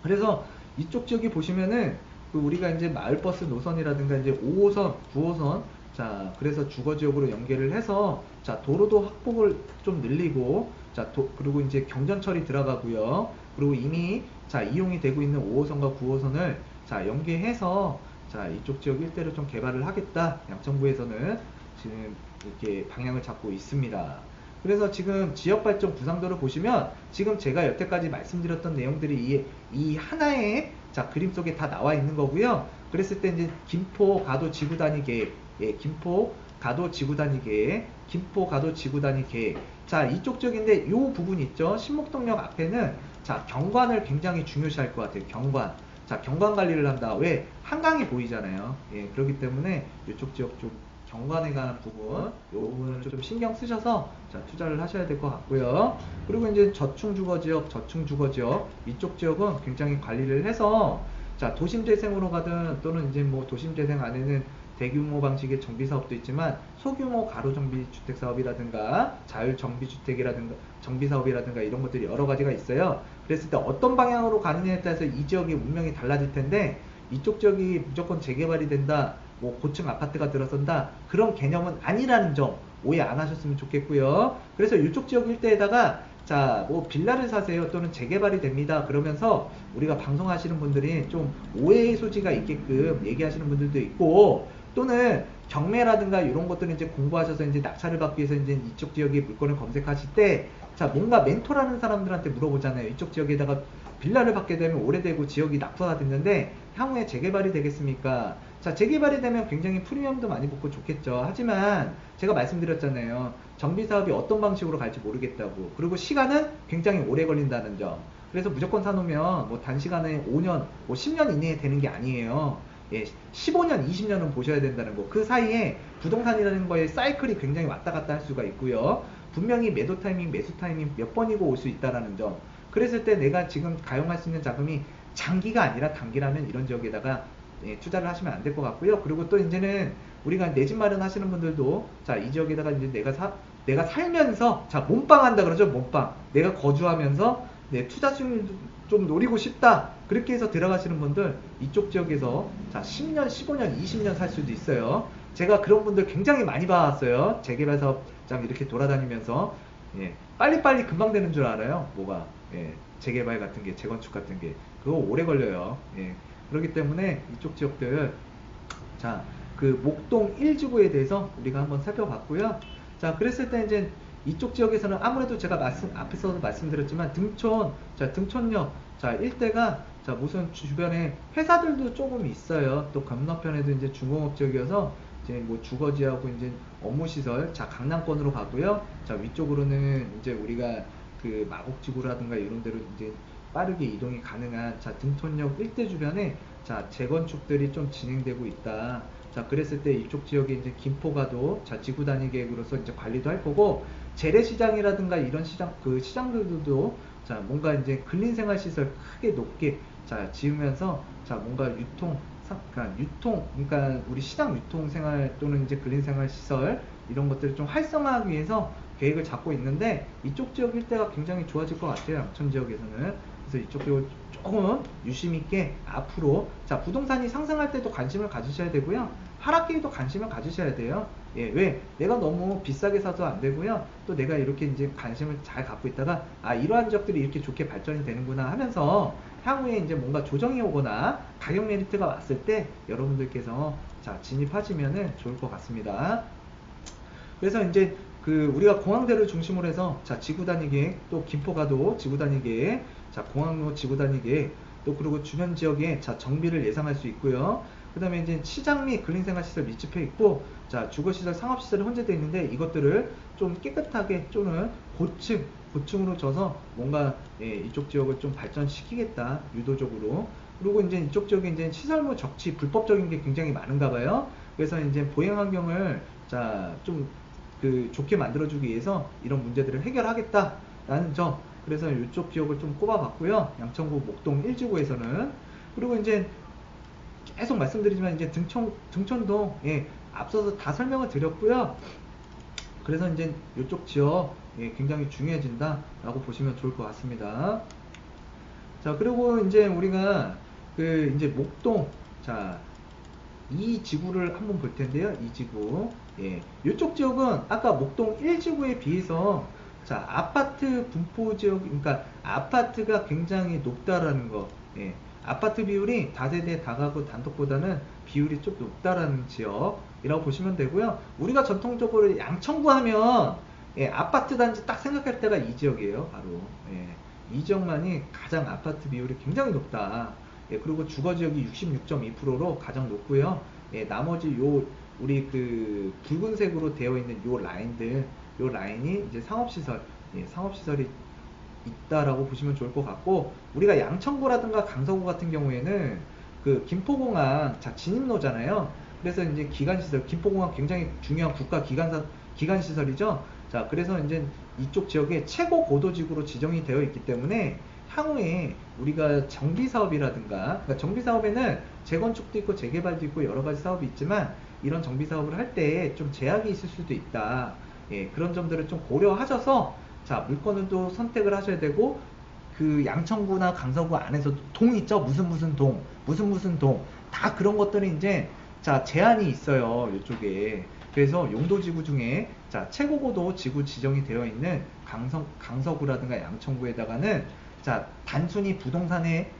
Speaker 1: 그래서 이쪽 지역에 보시면은 그 우리가 이제 마을버스 노선이라든가 이제 5호선, 9호선, 자 그래서 주거지역으로 연계를 해서 자 도로도 확폭을 좀 늘리고, 자 그리고 이제 경전철이 들어가고요. 그리고 이미 자 이용이 되고 있는 5호선과 9호선을 자 연계해서 자 이쪽 지역 일대를 좀 개발을 하겠다. 양천구에서는 지금 이렇게 방향을 잡고 있습니다. 그래서 지금 지역발전 구상도를 보시면 지금 제가 여태까지 말씀드렸던 내용들이 이 하나의 자 그림 속에 다 나와 있는 거고요. 그랬을 때 이제 김포 가도 지구 단위 계획, 예, 김포 가도 지구단위 계획, 김포 가도 지구단위 계획. 자, 이쪽 지역인데 요 부분 있죠. 신목동역 앞에는 자, 경관을 굉장히 중요시할 것 같아요. 경관. 자, 경관 관리를 한다. 왜? 한강이 보이잖아요. 예, 그렇기 때문에 이쪽 지역 좀 경관에 관한 부분, 요 부분을 좀 신경 쓰셔서 자, 투자를 하셔야 될 것 같고요. 그리고 이제 저층주거지역, 저층주거지역 이쪽 지역은 굉장히 관리를 해서 자, 도심재생으로 가든 또는 이제 뭐 도심재생 안에는 대규모 방식의 정비 사업도 있지만 소규모 가로 정비 주택 사업이라든가 자율 정비 주택이라든가 정비 사업이라든가 이런 것들이 여러 가지가 있어요. 그랬을 때 어떤 방향으로 가느냐에 따라서 이 지역의 운명이 달라질 텐데 이쪽 지역이 무조건 재개발이 된다, 뭐 고층 아파트가 들어선다 그런 개념은 아니라는 점 오해 안 하셨으면 좋겠고요. 그래서 이쪽 지역 일대에다가 자, 뭐 빌라를 사세요 또는 재개발이 됩니다 그러면서 우리가 방송하시는 분들이 좀 오해의 소지가 있게끔 얘기하시는 분들도 있고, 또는 경매라든가 이런 것들을 이제 공부하셔서 이제 낙찰을 받기 위해서 이제 이쪽 지역의 물건을 검색하실 때 자, 뭔가 멘토라는 사람들한테 물어보잖아요. 이쪽 지역에다가 빌라를 받게 되면 오래되고 지역이 낙후가 됐는데 향후에 재개발이 되겠습니까? 자, 재개발이 되면 굉장히 프리미엄도 많이 붙고 좋겠죠. 하지만 제가 말씀드렸잖아요. 정비 사업이 어떤 방식으로 갈지 모르겠다고. 그리고 시간은 굉장히 오래 걸린다는 점. 그래서 무조건 사놓으면 뭐 단시간에 5년, 뭐 10년 이내에 되는 게 아니에요. 예, 15년, 20년은 보셔야 된다는 거. 그 사이에 부동산이라는 거에 사이클이 굉장히 왔다 갔다 할 수가 있고요. 분명히 매도 타이밍, 매수 타이밍 몇 번이고 올 수 있다라는 점. 그랬을 때 내가 지금 가용할 수 있는 자금이 장기가 아니라 단기라면 이런 지역에다가 예, 투자를 하시면 안 될 것 같고요. 그리고 또 이제는 우리가 내 집 마련하시는 분들도 자, 이 지역에다가 이제 내가 살면서 자, 몸빵 한다 그러죠. 몸빵. 내가 거주하면서 내 투자 수익을 좀 노리고 싶다. 그렇게 해서 들어가시는 분들 이쪽 지역에서 자, 10년, 15년, 20년 살 수도 있어요. 제가 그런 분들 굉장히 많이 봐왔어요. 재개발 사업장 이렇게 돌아다니면서 예, 빨리빨리 금방 되는 줄 알아요. 뭐가 예, 재개발 같은 게, 재건축 같은 게 그거 오래 걸려요. 예, 그렇기 때문에 이쪽 지역들 자, 그 목동 1지구에 대해서 우리가 한번 살펴봤고요. 자, 그랬을 때 이제 이쪽 지역에서는 아무래도 제가 앞에서도 말씀드렸지만 등촌역 자, 일대가 자, 무슨 주변에 회사들도 조금 있어요. 또 건너편에도 이제 중공업 지역이어서 이제 뭐 주거지하고 이제 업무시설 자, 강남권으로 가고요. 자, 위쪽으로는 이제 우리가 그 마곡지구라든가 이런 데로 이제 빠르게 이동이 가능한 자, 등촌역 일대 주변에 자, 재건축들이 좀 진행되고 있다. 자, 그랬을 때 이쪽 지역에 이제 김포가도 자, 지구 단위 계획으로서 이제 관리도 할 거고, 재래시장이라든가 이런 시장, 그 시장들도 자, 뭔가 이제 근린생활시설 크게 높게 자, 지으면서 자, 뭔가 그러니까 우리 시장 유통생활 또는 이제 근린생활시설 이런 것들을 좀 활성화하기 위해서 계획을 잡고 있는데 이쪽 지역 일대가 굉장히 좋아질 것 같아요. 양천 지역에서는. 그래서 이쪽 지역 조금 유심 있게 앞으로 자, 부동산이 상승할 때도 관심을 가지셔야 되고요. 하락기에도 관심을 가지셔야 돼요. 예, 왜? 내가 너무 비싸게 사도 안 되고요. 또 내가 이렇게 이제 관심을 잘 갖고 있다가 아, 이러한 지역들이 이렇게 좋게 발전이 되는구나 하면서 향후에 이제 뭔가 조정이 오거나 가격 메리트가 왔을 때 여러분들께서 자, 진입하시면은 좋을 것 같습니다. 그래서 이제 그 우리가 공항대를 중심으로 해서 자, 지구 단위 계획, 또 김포가도 지구 단위 계획, 자, 공항로 지구 단위 계획, 또 그리고 주변 지역에 자, 정비를 예상할 수 있고요. 그 다음에 이제 시장 및 근린생활시설 밀집해 있고, 자, 주거시설, 상업시설이 혼재되어 있는데 이것들을 좀 깨끗하게 또는 고층으로 져서 뭔가 예, 이쪽 지역을 좀 발전시키겠다, 유도적으로. 그리고 이제 이쪽 지역에 이제 시설물 적치, 불법적인 게 굉장히 많은가 봐요. 그래서 이제 보행 환경을 자, 좀 그 좋게 만들어주기 위해서 이런 문제들을 해결하겠다라는 점. 그래서 이쪽 지역을 좀 꼽아봤고요. 양천구 목동 1지구에서는. 그리고 이제 계속 말씀드리지만 이제 등촌도 예, 앞서서 다 설명을 드렸고요. 그래서 이제 이쪽 지역 예, 굉장히 중요해진다라고 보시면 좋을 것 같습니다. 자, 그리고 이제 우리가 그 이제 목동 자, 이 지구를 한번 볼 텐데요. 이 지구. 예. 이쪽 지역은 아까 목동 1지구에 비해서 자, 아파트 분포 지역, 그러니까 아파트가 굉장히 높다라는 거. 예. 아파트 비율이 다세대 다가구 단독보다는 비율이 좀 높다라는 지역이라고 보시면 되고요. 우리가 전통적으로 양천구 하면 예, 아파트 단지 딱 생각할 때가 이 지역이에요. 바로. 예. 이 지역만이 가장 아파트 비율이 굉장히 높다. 예, 그리고 주거지역이 66.2%로 가장 높고요. 예, 나머지 요 우리 그 붉은색으로 되어 있는 요 라인들, 요 라인이 이제 상업시설, 예, 상업시설이 있다라고 보시면 좋을 것 같고, 우리가 양천구라든가 강서구 같은 경우에는 그 김포공항 자 진입로잖아요. 그래서 이제 기간시설, 김포공항 굉장히 중요한 국가 기간시설이죠. 자, 그래서 이제 이쪽 지역에 최고 고도지구로 지정이 되어 있기 때문에 향후에 우리가 정비사업이라든가, 그러니까 정비사업에는 재건축도 있고 재개발도 있고 여러 가지 사업이 있지만, 이런 정비사업을 할 때 좀 제약이 있을 수도 있다. 예, 그런 점들을 좀 고려하셔서 자, 물건을 또 선택을 하셔야 되고, 그 양천구나 강서구 안에서 동 있죠? 무슨 동, 무슨 동. 다 그런 것들이 이제, 자, 제한이 있어요. 이쪽에. 그래서 용도지구 중에, 자, 최고고도 지구 지정이 되어 있는 강서구라든가 양천구에다가는, 자, 단순히 부동산의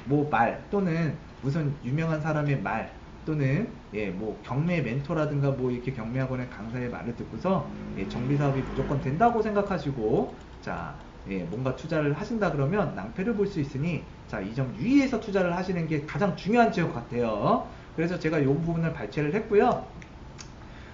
Speaker 1: 뭐 말, 또는 무슨 유명한 사람의 말, 또는 예, 뭐 경매 멘토라든가 뭐 이렇게 경매학원의 강사의 말을 듣고서 예, 정비 사업이 무조건 된다고 생각하시고, 자, 예, 뭔가 투자를 하신다 그러면 낭패를 볼 수 있으니, 자, 이 점 유의해서 투자를 하시는 게 가장 중요한 지역 같아요. 그래서 제가 이 부분을 발췌를 했고요.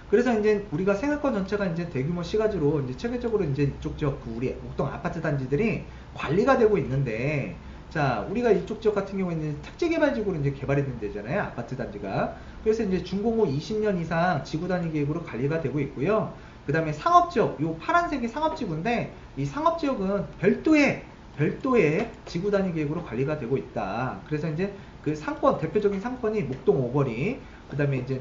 Speaker 1: 그래서 이제 우리가 생활권 전체가 이제 대규모 시가지로 이제 체계적으로 이제 이쪽 지역 그 우리 목동 아파트 단지들이 관리가 되고 있는데, 자, 우리가 이쪽 지역 같은 경우에는 택지개발지구로 이제 개발이 된 데잖아요, 아파트 단지가. 그래서 이제 준공후 20년 이상 지구 단위 계획으로 관리가 되고 있고요. 그 다음에 상업지역, 요 파란색이 상업지구인데, 이 상업지역은 별도의 지구 단위 계획으로 관리가 되고 있다. 그래서 이제 그 상권, 대표적인 상권이 목동 오거리, 그 다음에 이제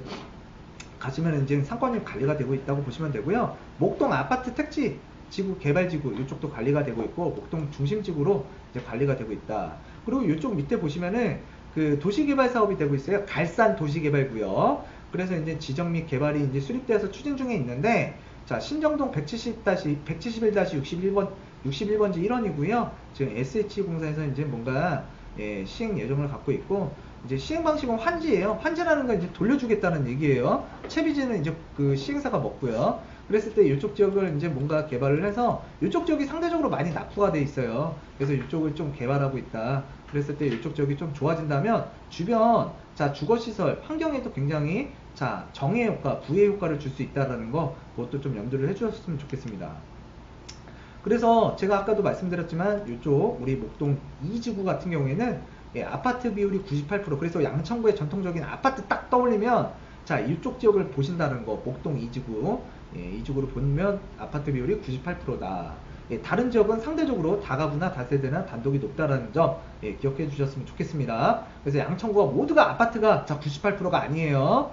Speaker 1: 가시면 이제 상권이 관리가 되고 있다고 보시면 되고요. 목동 아파트 택지 지구 개발지구 이쪽도 관리가 되고 있고, 목동 중심지구로 이제 관리가 되고 있다. 그리고 이쪽 밑에 보시면은 그 도시개발 사업이 되고 있어요. 갈산 도시개발구역. 그래서 이제 지정 및 개발이 이제 수립되어서 추진 중에 있는데, 자, 신정동 171-61-61번 61번지 1원이고요. 지금 SH공사에서 이제 뭔가 예, 시행 예정을 갖고 있고, 이제 시행 방식은 환지예요. 환지라는 건 이제 돌려주겠다는 얘기예요. 채비지는 이제 그 시행사가 먹고요. 그랬을 때 이쪽 지역을 이제 뭔가 개발을 해서, 이쪽 지역이 상대적으로 많이 낙후가 돼 있어요. 그래서 이쪽을 좀 개발하고 있다. 그랬을 때 이쪽 지역이 좀 좋아진다면 주변, 자, 주거시설 환경에도 굉장히, 자, 정해 효과, 부의 효과를 줄 수 있다라는 거, 그것도 좀 염두를 해주셨으면 좋겠습니다. 그래서 제가 아까도 말씀드렸지만 이쪽 우리 목동 2지구 같은 경우에는 예, 아파트 비율이 98%. 그래서 양천구의 전통적인 아파트 딱 떠올리면, 자, 이쪽 지역을 보신다는 거, 목동 2지구, 예, 2지구로 보면 아파트 비율이 98%다. 예, 다른 지역은 상대적으로 다가구나 다세대나 단독이 높다라는 점 예, 기억해 주셨으면 좋겠습니다. 그래서 양천구가 모두가 아파트가 자 98%가 아니에요.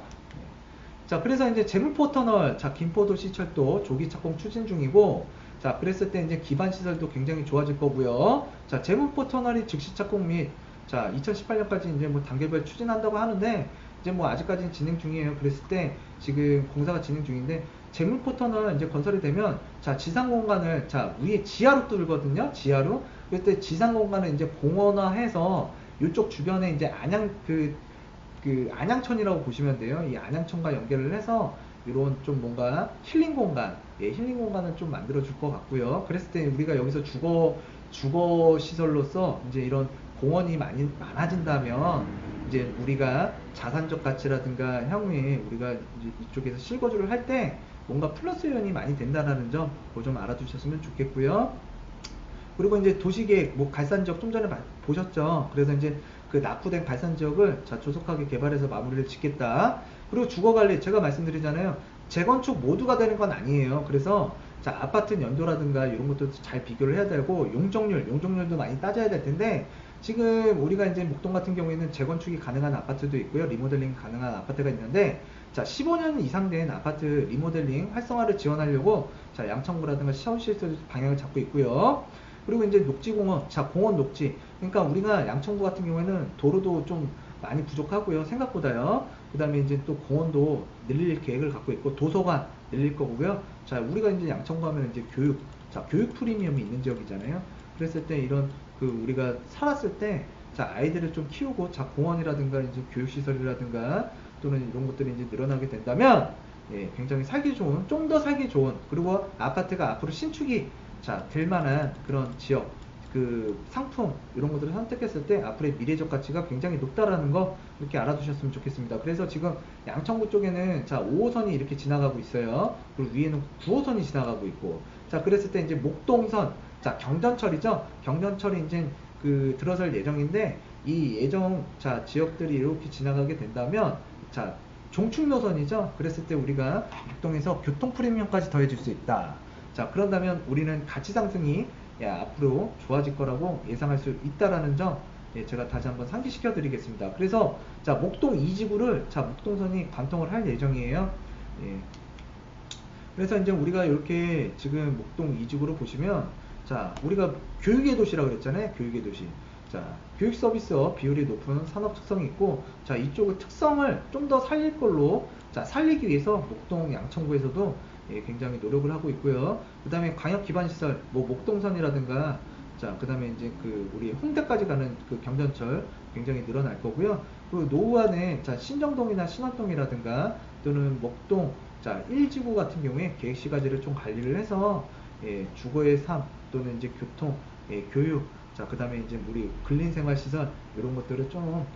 Speaker 1: 자, 그래서 이제 제물포터널, 자, 김포도시철도 조기 착공 추진 중이고, 자, 그랬을 때 이제 기반 시설도 굉장히 좋아질 거고요. 자, 제물포터널이 즉시 착공 및, 자, 2018년까지 이제 뭐 단계별 추진한다고 하는데, 이제 뭐 아직까지는 진행 중이에요. 그랬을 때 지금 공사가 진행 중인데, 제물포터널 이제 건설이 되면, 자, 지상 공간을, 자, 위에 지하로 뚫거든요. 지하로. 그럴 때 지상 공간을 이제 공원화해서 이쪽 주변에 이제 그 안양천이라고 보시면 돼요. 이 안양천과 연결을 해서 이런 좀 뭔가 힐링 공간, 예, 힐링 공간을 좀 만들어 줄 것 같고요. 그랬을 때 우리가 여기서 주거 시설로서 이제 이런 공원이 많아진다면, 이제 우리가 자산적 가치라든가 향후에 우리가 이제 이쪽에서 실거주를 할 때 뭔가 플러스 요인이 많이 된다는 점, 그거 좀 알아두셨으면 좋겠고요. 그리고 이제 도시계획, 뭐 갈산지역 좀 전에 보셨죠. 그래서 이제 그 낙후된 갈산지역을 자 조속하게 개발해서 마무리를 짓겠다. 그리고 주거관리, 제가 말씀드리잖아요. 재건축 모두가 되는 건 아니에요. 그래서 자, 아파트 연도라든가 이런 것도 잘 비교를 해야 되고, 용적률도 많이 따져야 될 텐데, 지금 우리가 이제 목동 같은 경우에는 재건축이 가능한 아파트도 있고요, 리모델링 가능한 아파트가 있는데, 자, 15년 이상 된 아파트 리모델링 활성화를 지원하려고, 자, 양천구라든가 시설시설 방향을 잡고 있고요. 그리고 이제 녹지공원, 자, 공원 녹지. 그러니까 우리가 양천구 같은 경우에는 도로도 좀 많이 부족하고요, 생각보다요. 그 다음에 이제 또 공원도 늘릴 계획을 갖고 있고, 도서관 늘릴 거고요. 자, 우리가 이제 양천구 하면 이제 자, 교육 프리미엄이 있는 지역이잖아요. 그랬을 때 이런 그 우리가 살았을 때, 자, 아이들을 좀 키우고, 자, 공원이라든가 이제 교육시설이라든가 또는 이런 것들이 이제 늘어나게 된다면, 예, 굉장히 살기 좋은, 좀 더 살기 좋은, 그리고 아파트가 앞으로 신축이 자, 될 만한 그런 지역, 그 상품 이런 것들을 선택했을 때 앞으로의 미래적 가치가 굉장히 높다라는 거 이렇게 알아두셨으면 좋겠습니다. 그래서 지금 양천구 쪽에는 자 5호선이 이렇게 지나가고 있어요. 그리고 위에는 9호선이 지나가고 있고, 자 그랬을 때 이제 목동선, 자 경전철이죠. 경전철이 이제 그 들어설 예정인데, 이 예정 자 지역들이 이렇게 지나가게 된다면 자 종축노선이죠. 그랬을 때 우리가 목동에서 교통 프리미엄까지 더해줄 수 있다. 자 그런다면 우리는 가치 상승이 앞으로 좋아질 거라고 예상할 수 있다라는 점, 제가 다시 한번 상기시켜 드리겠습니다. 그래서 자 목동 2지구를 자 목동선이 관통을 할 예정이에요. 예. 그래서 이제 우리가 이렇게 지금 목동 2지구로 보시면, 자 우리가 교육의 도시라고 그랬잖아요. 교육의 도시. 자 교육 서비스업 비율이 높은 산업 특성이 있고, 자 이쪽의 특성을 좀 더 살릴 걸로, 자 살리기 위해서 목동 양천구에서도 굉장히 노력을 하고 있고요. 그 다음에 광역 기반 시설, 뭐 목동선이라든가, 자 그 다음에 이제 그 우리 홍대까지 가는 그 경전철 굉장히 늘어날 거고요. 그리고 노후 안에 자 신정동이나 신원동이라든가 또는 목동 자 1지구 같은 경우에 계획시가지를 좀 관리를 해서 주거의 삶 또는 이제 교통, 교육, 자 그 다음에 이제 우리 근린생활시설 이런 것들을 좀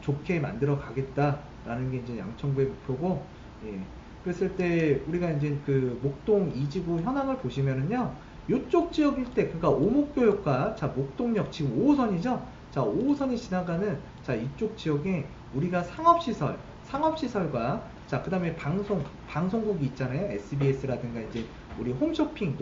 Speaker 1: 좋게 만들어 가겠다라는 게 이제 양천구의 목표고, 그랬을 때 우리가 이제 그 목동 2지구 현황을 보시면은요, 요쪽 지역 일대, 그러니까 오목교역과 자 목동역 지금 5호선이죠. 자 5호선이 지나가는 자 이쪽 지역에 우리가 상업시설과 자 그 다음에 방송국이 있잖아요. SBS라든가 이제 우리 홈쇼핑,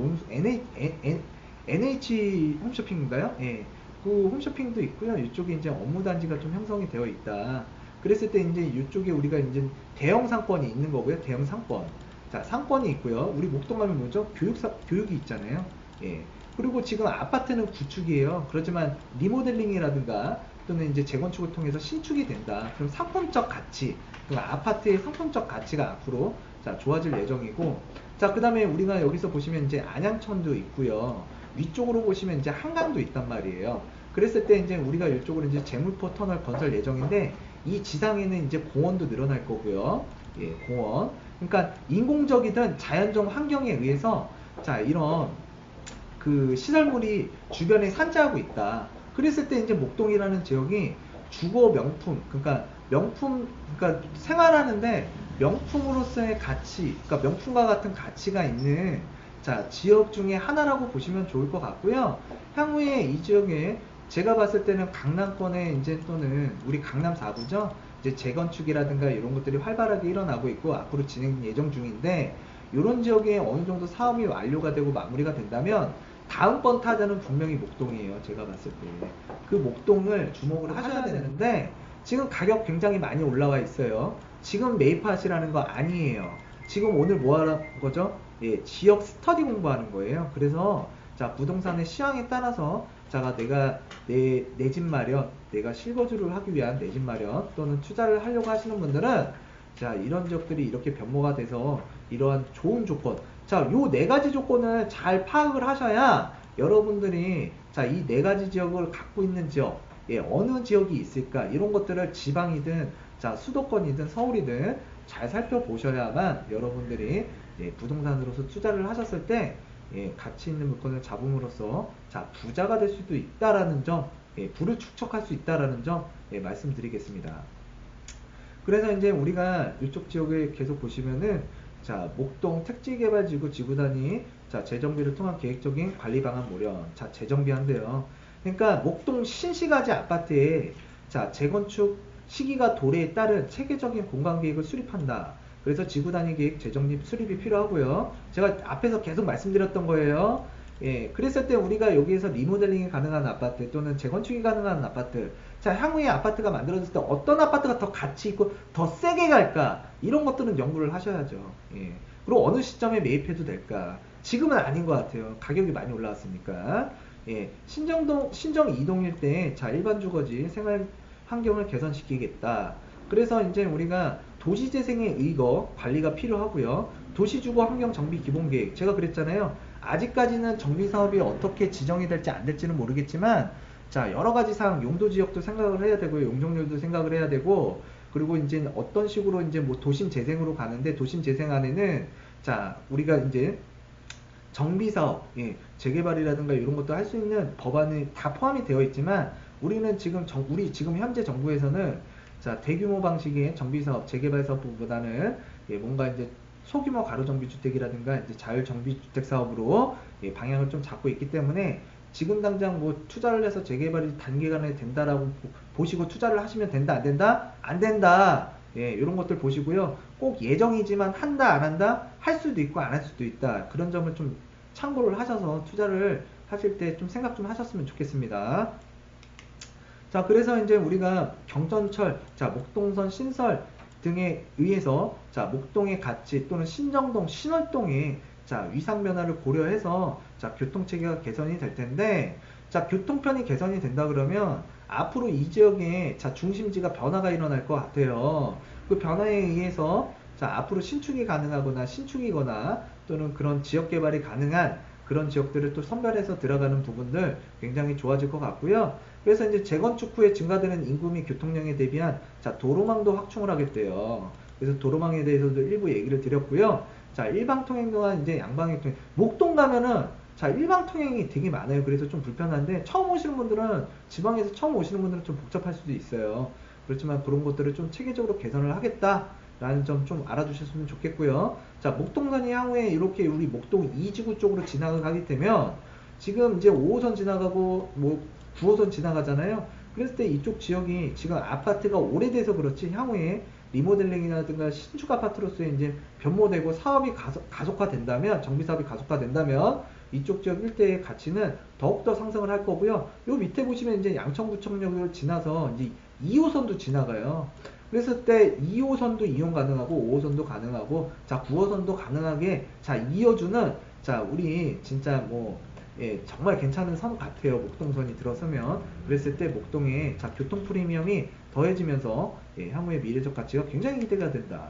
Speaker 1: NH 홈쇼핑인가요? 예. 그 홈쇼핑도 있고요. 이쪽에 이제 업무단지가 좀 형성이 되어 있다. 그랬을 때 이제 이쪽에 우리가 이제 대형 상권이 있는 거고요. 대형 상권. 자, 상권이 있고요. 우리 목동 가면 뭐죠? 교육이 있잖아요. 예. 그리고 지금 아파트는 구축이에요. 그렇지만 리모델링이라든가 또는 이제 재건축을 통해서 신축이 된다. 그럼 상품적 가치, 그러니까 아파트의 상품적 가치가 앞으로 자 좋아질 예정이고, 자 그 다음에 우리가 여기서 보시면 이제 안양천도 있고요. 위쪽으로 보시면 이제 한강도 있단 말이에요. 그랬을 때 이제 우리가 이쪽으로 이제 재물포 터널 건설 예정인데, 이 지상에는 이제 공원도 늘어날 거고요. 예, 공원. 그러니까 인공적이든 자연적 환경에 의해서 자 이런 그 시설물이 주변에 산재하고 있다. 그랬을 때 이제 목동이라는 지역이 주거 명품, 그러니까 명품, 그러니까 생활하는데 명품으로서의 가치, 그러니까 명품과 같은 가치가 있는 자 지역 중에 하나라고 보시면 좋을 것 같고요. 향후에 이 지역에 제가 봤을 때는 강남권에 이제 또는 우리 강남 4구죠. 이제 재건축이라든가 이런 것들이 활발하게 일어나고 있고 앞으로 진행 예정 중인데, 이런 지역에 어느 정도 사업이 완료가 되고 마무리가 된다면 다음번 타자는 분명히 목동이에요. 제가 봤을 때 그 목동을 주목을 하셔야 되는데, 지금 가격 굉장히 많이 올라와 있어요. 지금 매입하시라는 거 아니에요. 지금 오늘 뭐 하는 거죠? 예, 지역 스터디 공부하는 거예요. 그래서 자 부동산의 시황에 따라서 자가 내가 내 집 마련, 내가 실거주를 하기 위한 내 집 마련 또는 투자를 하려고 하시는 분들은 자 이런 지역들이 이렇게 변모가 돼서 이러한 좋은 조건, 자 요 네 가지 조건을 잘 파악을 하셔야 여러분들이 자 이 네 가지 지역을 갖고 있는 지역, 어느 지역이 있을까, 이런 것들을 지방이든 자 수도권이든 서울이든 잘 살펴보셔야만 여러분들이 부동산으로서 투자를 하셨을 때 가치 있는 물건을 잡음으로써 자 부자가 될 수도 있다라는 점, 부를 축적할 수 있다라는 점 말씀드리겠습니다. 그래서 이제 우리가 이쪽 지역에 계속 보시면은 자 목동 택지개발지구 지구단위 자 재정비를 통한 계획적인 관리 방안 마련, 자 재정비한대요. 그러니까 목동 신시가지 아파트에 자 재건축 시기가 도래에 따른 체계적인 공간 계획을 수립한다. 그래서 지구 단위 계획 재정립 수립이 필요하고요. 제가 앞에서 계속 말씀드렸던 거예요. 그랬을 때 우리가 여기에서 리모델링이 가능한 아파트 또는 재건축이 가능한 아파트, 자 향후에 아파트가 만들어졌을 때 어떤 아파트가 더 가치 있고 더 세게 갈까, 이런 것들은 연구를 하셔야죠. 그리고 어느 시점에 매입해도 될까. 지금은 아닌 것 같아요. 가격이 많이 올라왔으니까. 신정 2동일 때 자 일반 주거지 생활 환경을 개선시키겠다. 그래서 이제 우리가 도시재생에 의거 관리가 필요하고요. 도시주거 환경 정비 기본계획, 제가 그랬잖아요. 아직까지는 정비사업이 어떻게 지정이 될지 안 될지는 모르겠지만 자 여러가지 사항, 용도지역도 생각을 해야 되고요. 용적률도 생각을 해야 되고, 그리고 이제 어떤 식으로 이제 뭐 도심 재생으로 가는데, 도심 재생 안에는 자 우리가 이제 정비사업, 예, 재개발이라든가 이런 것도 할 수 있는 법안이 다 포함이 되어 있지만 우리는 지금 우리 지금 현재 정부에서는 자, 대규모 방식의 정비사업, 재개발사업보다는 예, 뭔가 이제 소규모 가로정비주택이라든가 이제 자율정비주택 사업으로 예, 방향을 좀 잡고 있기 때문에 지금 당장 뭐 투자를 해서 재개발이 단기간에 된다라고 보시고 투자를 하시면 된다, 안 된다? 안 된다. 예, 이런 것들 보시고요. 꼭 예정이지만 한다, 안 한다? 할 수도 있고 안 할 수도 있다. 그런 점을 좀 참고를 하셔서 투자를 하실 때 좀 생각 좀 하셨으면 좋겠습니다. 자, 그래서 이제 우리가 경전철, 자, 목동선 신설 등에 의해서 자, 목동의 가치 또는 신정동, 신월동의 자, 위상 변화를 고려해서 자, 교통체계가 개선이 될 텐데 자, 교통편이 개선이 된다 그러면 앞으로 이 지역에 자, 중심지가 변화가 일어날 것 같아요. 그 변화에 의해서 자, 앞으로 신축이 가능하거나 신축이거나 또는 그런 지역 개발이 가능한 그런 지역들을 또 선별해서 들어가는 부분들 굉장히 좋아질 것 같고요. 그래서 이제 재건축 후에 증가되는 인구 및 교통량에 대비한 자, 도로망도 확충을 하겠대요. 그래서 도로망에 대해서도 일부 얘기를 드렸고요. 자, 일방 통행 동안 이제 양방향 통행. 목동 가면은 자, 일방 통행이 되게 많아요. 그래서 좀 불편한데 처음 오시는 분들은 지방에서 처음 오시는 분들은 좀 복잡할 수도 있어요. 그렇지만 그런 것들을 좀 체계적으로 개선을 하겠다라는 점 좀 알아두셨으면 좋겠고요. 자, 목동선이 향후에 이렇게 우리 목동 2지구 쪽으로 지나가게 되면 지금 이제 5호선 지나가고 뭐 9호선 지나가잖아요. 그랬을 때 이쪽 지역이 지금 아파트가 오래돼서 그렇지 향후에 리모델링이라든가 신축 아파트로서의 이제 변모되고 사업이 가속화된다면 정비 사업이 가속화된다면 이쪽 지역 일대의 가치는 더욱더 상승을 할 거고요. 요 밑에 보시면 이제 양천구청역을 지나서 이제 2호선도 지나가요. 그랬을 때 2호선도 이용 가능하고 5호선도 가능하고 자 9호선도 가능하게 자 이어주는 자 우리 진짜 뭐 예, 정말 괜찮은 선 같아요. 목동선이 들어서면. 그랬을 때 목동에 자 교통 프리미엄이 더해지면서 예, 향후의 미래적 가치가 굉장히 기대가 된다.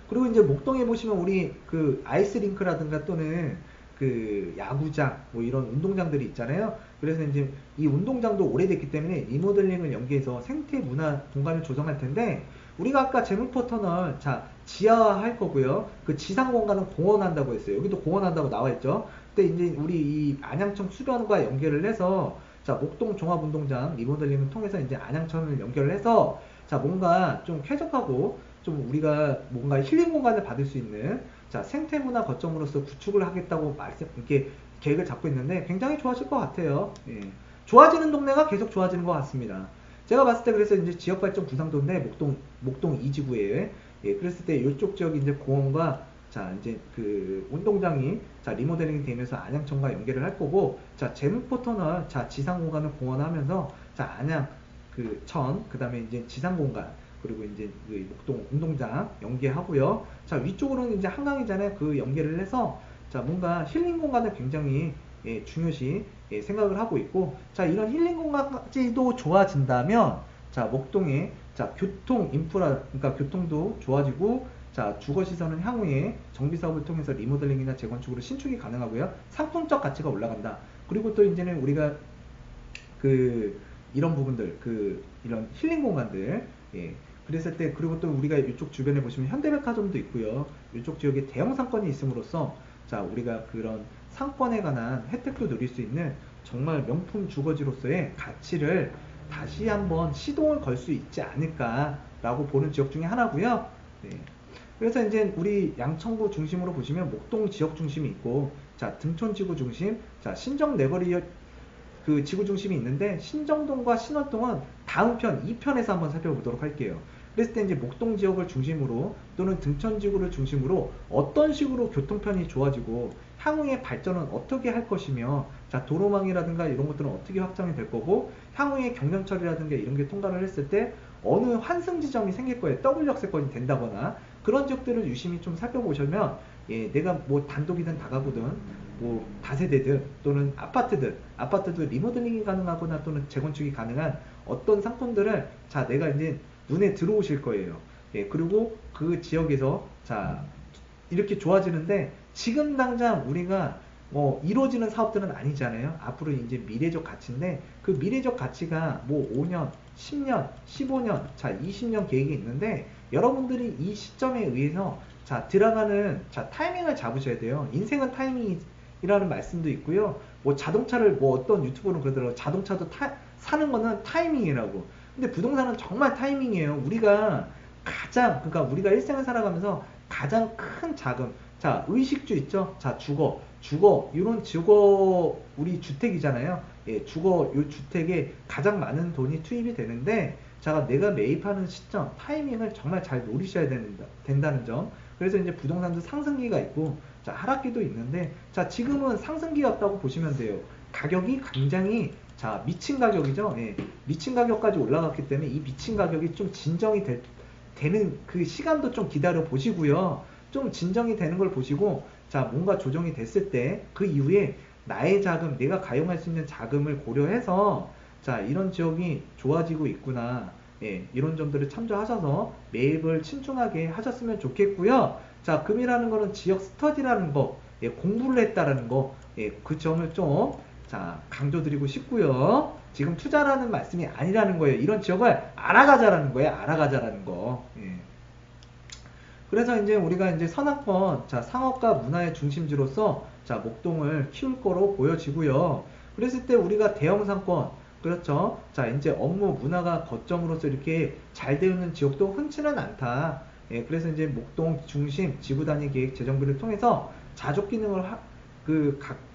Speaker 1: 그리고 이제 목동에 보시면 우리 그 아이스링크라든가 또는 그 야구장 뭐 이런 운동장들이 있잖아요. 그래서 이제 이 운동장도 오래됐기 때문에 리모델링을 연계해서 생태 문화 공간을 조성할 텐데 우리가 아까 제물포 터널 자 지하화할 거고요. 그 지상 공간은 공원한다고 했어요. 여기도 공원한다고 나와 있죠. 근데 이제 우리 이 안양청 수변과 연결을 해서 자 목동 종합운동장 리모델링을 통해서 이제 안양천을 연결을 해서 자 뭔가 좀 쾌적하고 좀 우리가 뭔가 힐링 공간을 받을 수 있는 자 생태문화 거점으로서 구축을 하겠다고 이렇게 계획을 잡고 있는데 굉장히 좋아질 것 같아요. 예. 좋아지는 동네가 계속 좋아지는 것 같습니다. 제가 봤을 때 그래서 이제 지역발전 구상도인데 목동 2지구에 예, 그랬을 때 이쪽 지역이 이제 공원과 자 이제 그 운동장이 자 리모델링이 되면서 안양천과 연계를 할 거고 자 제물포 터널 자 지상 공간을 공헌하면서 자 안양 그 천 그다음에 이제 지상 공간 그리고 이제 그 목동 운동장 연계하고요. 자 위쪽으로는 이제 한강이잖아요. 그 연계를 해서 자 뭔가 힐링 공간을 굉장히 예, 중요시 예, 생각을 하고 있고 자 이런 힐링 공간까지도 좋아진다면 자 목동의 자 교통 인프라 그러니까 교통도 좋아지고 자 주거시설은 향후에 정비사업을 통해서 리모델링이나 재건축으로 신축이 가능하고요. 상품적 가치가 올라간다. 그리고 또 이제는 우리가 그 이런 부분들 그 이런 힐링 공간들 예. 그랬을 때 그리고 또 우리가 이쪽 주변에 보시면 현대백화점도 있고요. 이쪽 지역에 대형 상권이 있음으로써 자 우리가 그런 상권에 관한 혜택도 누릴 수 있는 정말 명품 주거지로서의 가치를 다시 한번 시동을 걸 수 있지 않을까라고 보는 지역 중에 하나고요. 네. 그래서 이제 우리 양천구 중심으로 보시면 목동 지역 중심이 있고 자 등촌지구 중심 자 신정 내거리 그 지구 중심이 있는데 신정동과 신월동은 다음 편 2편에서 한번 살펴보도록 할게요. 그랬을 때 이제 목동 지역을 중심으로 또는 등촌지구를 중심으로 어떤 식으로 교통편이 좋아지고 향후의 발전은 어떻게 할 것이며 자 도로망이라든가 이런 것들은 어떻게 확장이 될 거고 향후에 경전철이라든가 이런 게 통과를 했을 때 어느 환승 지점이 생길 거예요. 더블 역세권이 된다거나 그런 지역들을 유심히 좀 살펴보시면 예, 내가 뭐 단독이든 다가구든 뭐 다세대든 또는 아파트도 리모델링이 가능하거나 또는 재건축이 가능한 어떤 상품들을 자 내가 이제 눈에 들어오실 거예요. 예, 그리고 그 지역에서 자 이렇게 좋아지는데 지금 당장 우리가 뭐 이루어지는 사업들은 아니잖아요. 앞으로 이제 미래적 가치인데 그 미래적 가치가 뭐 5년, 10년, 15년, 자 20년 계획이 있는데 여러분들이 이 시점에 의해서 자, 들어가는, 자, 타이밍을 잡으셔야 돼요. 인생은 타이밍이라는 말씀도 있고요. 뭐 자동차를, 뭐 어떤 유튜버는 그러더라고요. 자동차도 사는 거는 타이밍이라고. 근데 부동산은 정말 타이밍이에요. 우리가 가장, 그러니까 우리가 일생을 살아가면서 가장 큰 자금, 자, 의식주 있죠? 자, 이런 주거, 우리 주택이잖아요. 예, 요 주택에 가장 많은 돈이 투입이 되는데, 자, 내가 매입하는 시점, 타이밍을 정말 잘 노리셔야 된다는 점. 그래서 이제 부동산도 상승기가 있고, 자, 하락기도 있는데, 자, 지금은 상승기였다고 보시면 돼요. 가격이 굉장히, 자, 미친 가격이죠. 예, 미친 가격까지 올라갔기 때문에 이 미친 가격이 좀 진정이 되는 그 시간도 좀 기다려 보시고요. 좀 진정이 되는 걸 보시고, 자, 뭔가 조정이 됐을 때 그 이후에 나의 자금, 내가 가용할 수 있는 자금을 고려해서, 자, 이런 지역이 좋아지고 있구나. 예, 이런 점들을 참조하셔서 매입을 신중하게 하셨으면 좋겠고요. 자, 금이라는 거는 지역 스터디라는 거, 예, 공부를 했다라는 거, 예, 그 점을 좀, 자, 강조드리고 싶고요. 지금 투자라는 말씀이 아니라는 거예요. 이런 지역을 알아가자라는 거예요. 알아가자라는 거. 예. 그래서 이제 우리가 이제 선악권, 자, 상업과 문화의 중심지로서, 자, 목동을 키울 거로 보여지고요. 그랬을 때 우리가 대형 상권, 그렇죠. 자, 이제 업무, 문화가 거점으로서 이렇게 잘 되는 지역도 흔치는 않다. 예, 그래서 이제 목동 중심 지구 단위 계획 재정비를 통해서 자족 기능을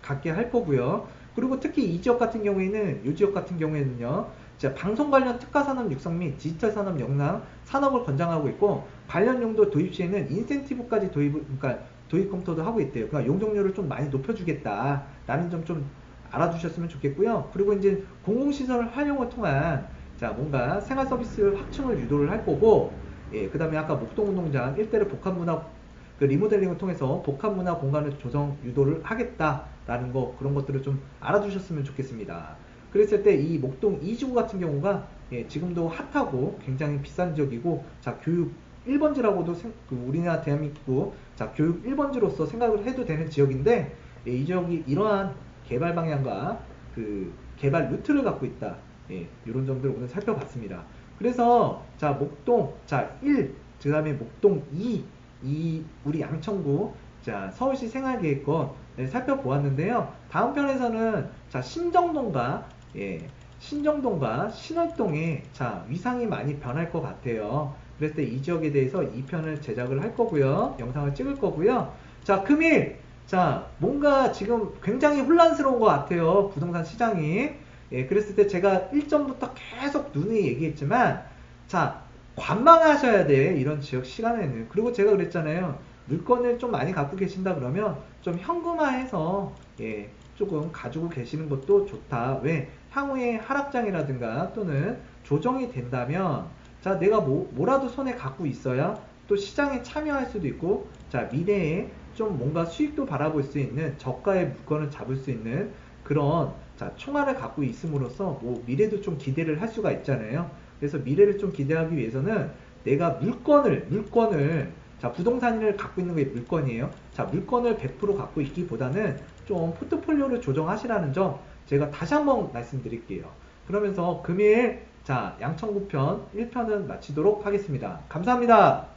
Speaker 1: 갖게 할 거고요. 그리고 특히 이 지역 같은 경우에는, 이 지역 같은 경우에는요, 자, 방송 관련 특화 산업 육성 및 디지털 산업 역량 산업을 권장하고 있고, 관련 용도 도입 시에는 인센티브까지 그러니까 도입 검토도 하고 있대요. 그러니까 용적률을 좀 많이 높여주겠다라는 점 좀 알아두셨으면 좋겠고요. 그리고 이제 공공시설 활용을 통한, 자, 뭔가 생활 서비스 확충을 유도를 할 거고, 예, 그 다음에 아까 목동운동장 일대를 복합문화 리모델링을 통해서 복합문화 공간을 조성 유도를 하겠다라는 거, 그런 것들을 좀 알아두셨으면 좋겠습니다. 그랬을 때 이 목동 2지구 같은 경우가, 예, 지금도 핫하고 굉장히 비싼 지역이고, 자, 교육 1번지라고도 우리나라 대한민국, 자, 교육 1번지로서 생각을 해도 되는 지역인데, 예, 이 지역이 이러한 개발 방향과 그 개발 루트를 갖고 있다. 예, 이런 점들을 오늘 살펴봤습니다. 그래서, 자, 목동, 자, 1, 그 다음에 목동 2, 우리 양천구, 자, 서울시 생활계획권, 네, 살펴보았는데요. 다음 편에서는, 자, 신정동과, 예, 신정동과 신월동의, 자, 위상이 많이 변할 것 같아요. 그랬을 때 이 지역에 대해서 2편을 제작을 할 거고요. 영상을 찍을 거고요. 자, 금일, 자, 뭔가 지금 굉장히 혼란스러운 것 같아요. 부동산 시장이. 예, 그랬을 때 제가 1점부터 계속 누누이 얘기했지만, 자, 관망하셔야 돼. 이런 지역 시간에는. 그리고 제가 그랬잖아요. 물건을 좀 많이 갖고 계신다 그러면 좀 현금화해서, 예, 조금 가지고 계시는 것도 좋다. 왜? 향후에 하락장이라든가 또는 조정이 된다면, 자, 내가 뭐라도 손에 갖고 있어야 또 시장에 참여할 수도 있고, 자, 미래에 좀 뭔가 수익도 바라볼 수 있는 저가의 물건을 잡을 수 있는 그런, 자, 총알을 갖고 있음으로써 뭐 미래도 좀 기대를 할 수가 있잖아요. 그래서 미래를 좀 기대하기 위해서는 내가 물건을, 자, 부동산을 갖고 있는 게 물건이에요. 자, 물건을 100% 갖고 있기보다는 좀 포트폴리오를 조정하시라는 점 제가 다시 한번 말씀드릴게요. 그러면서 금일, 자, 양천구 편 1편은 마치도록 하겠습니다. 감사합니다.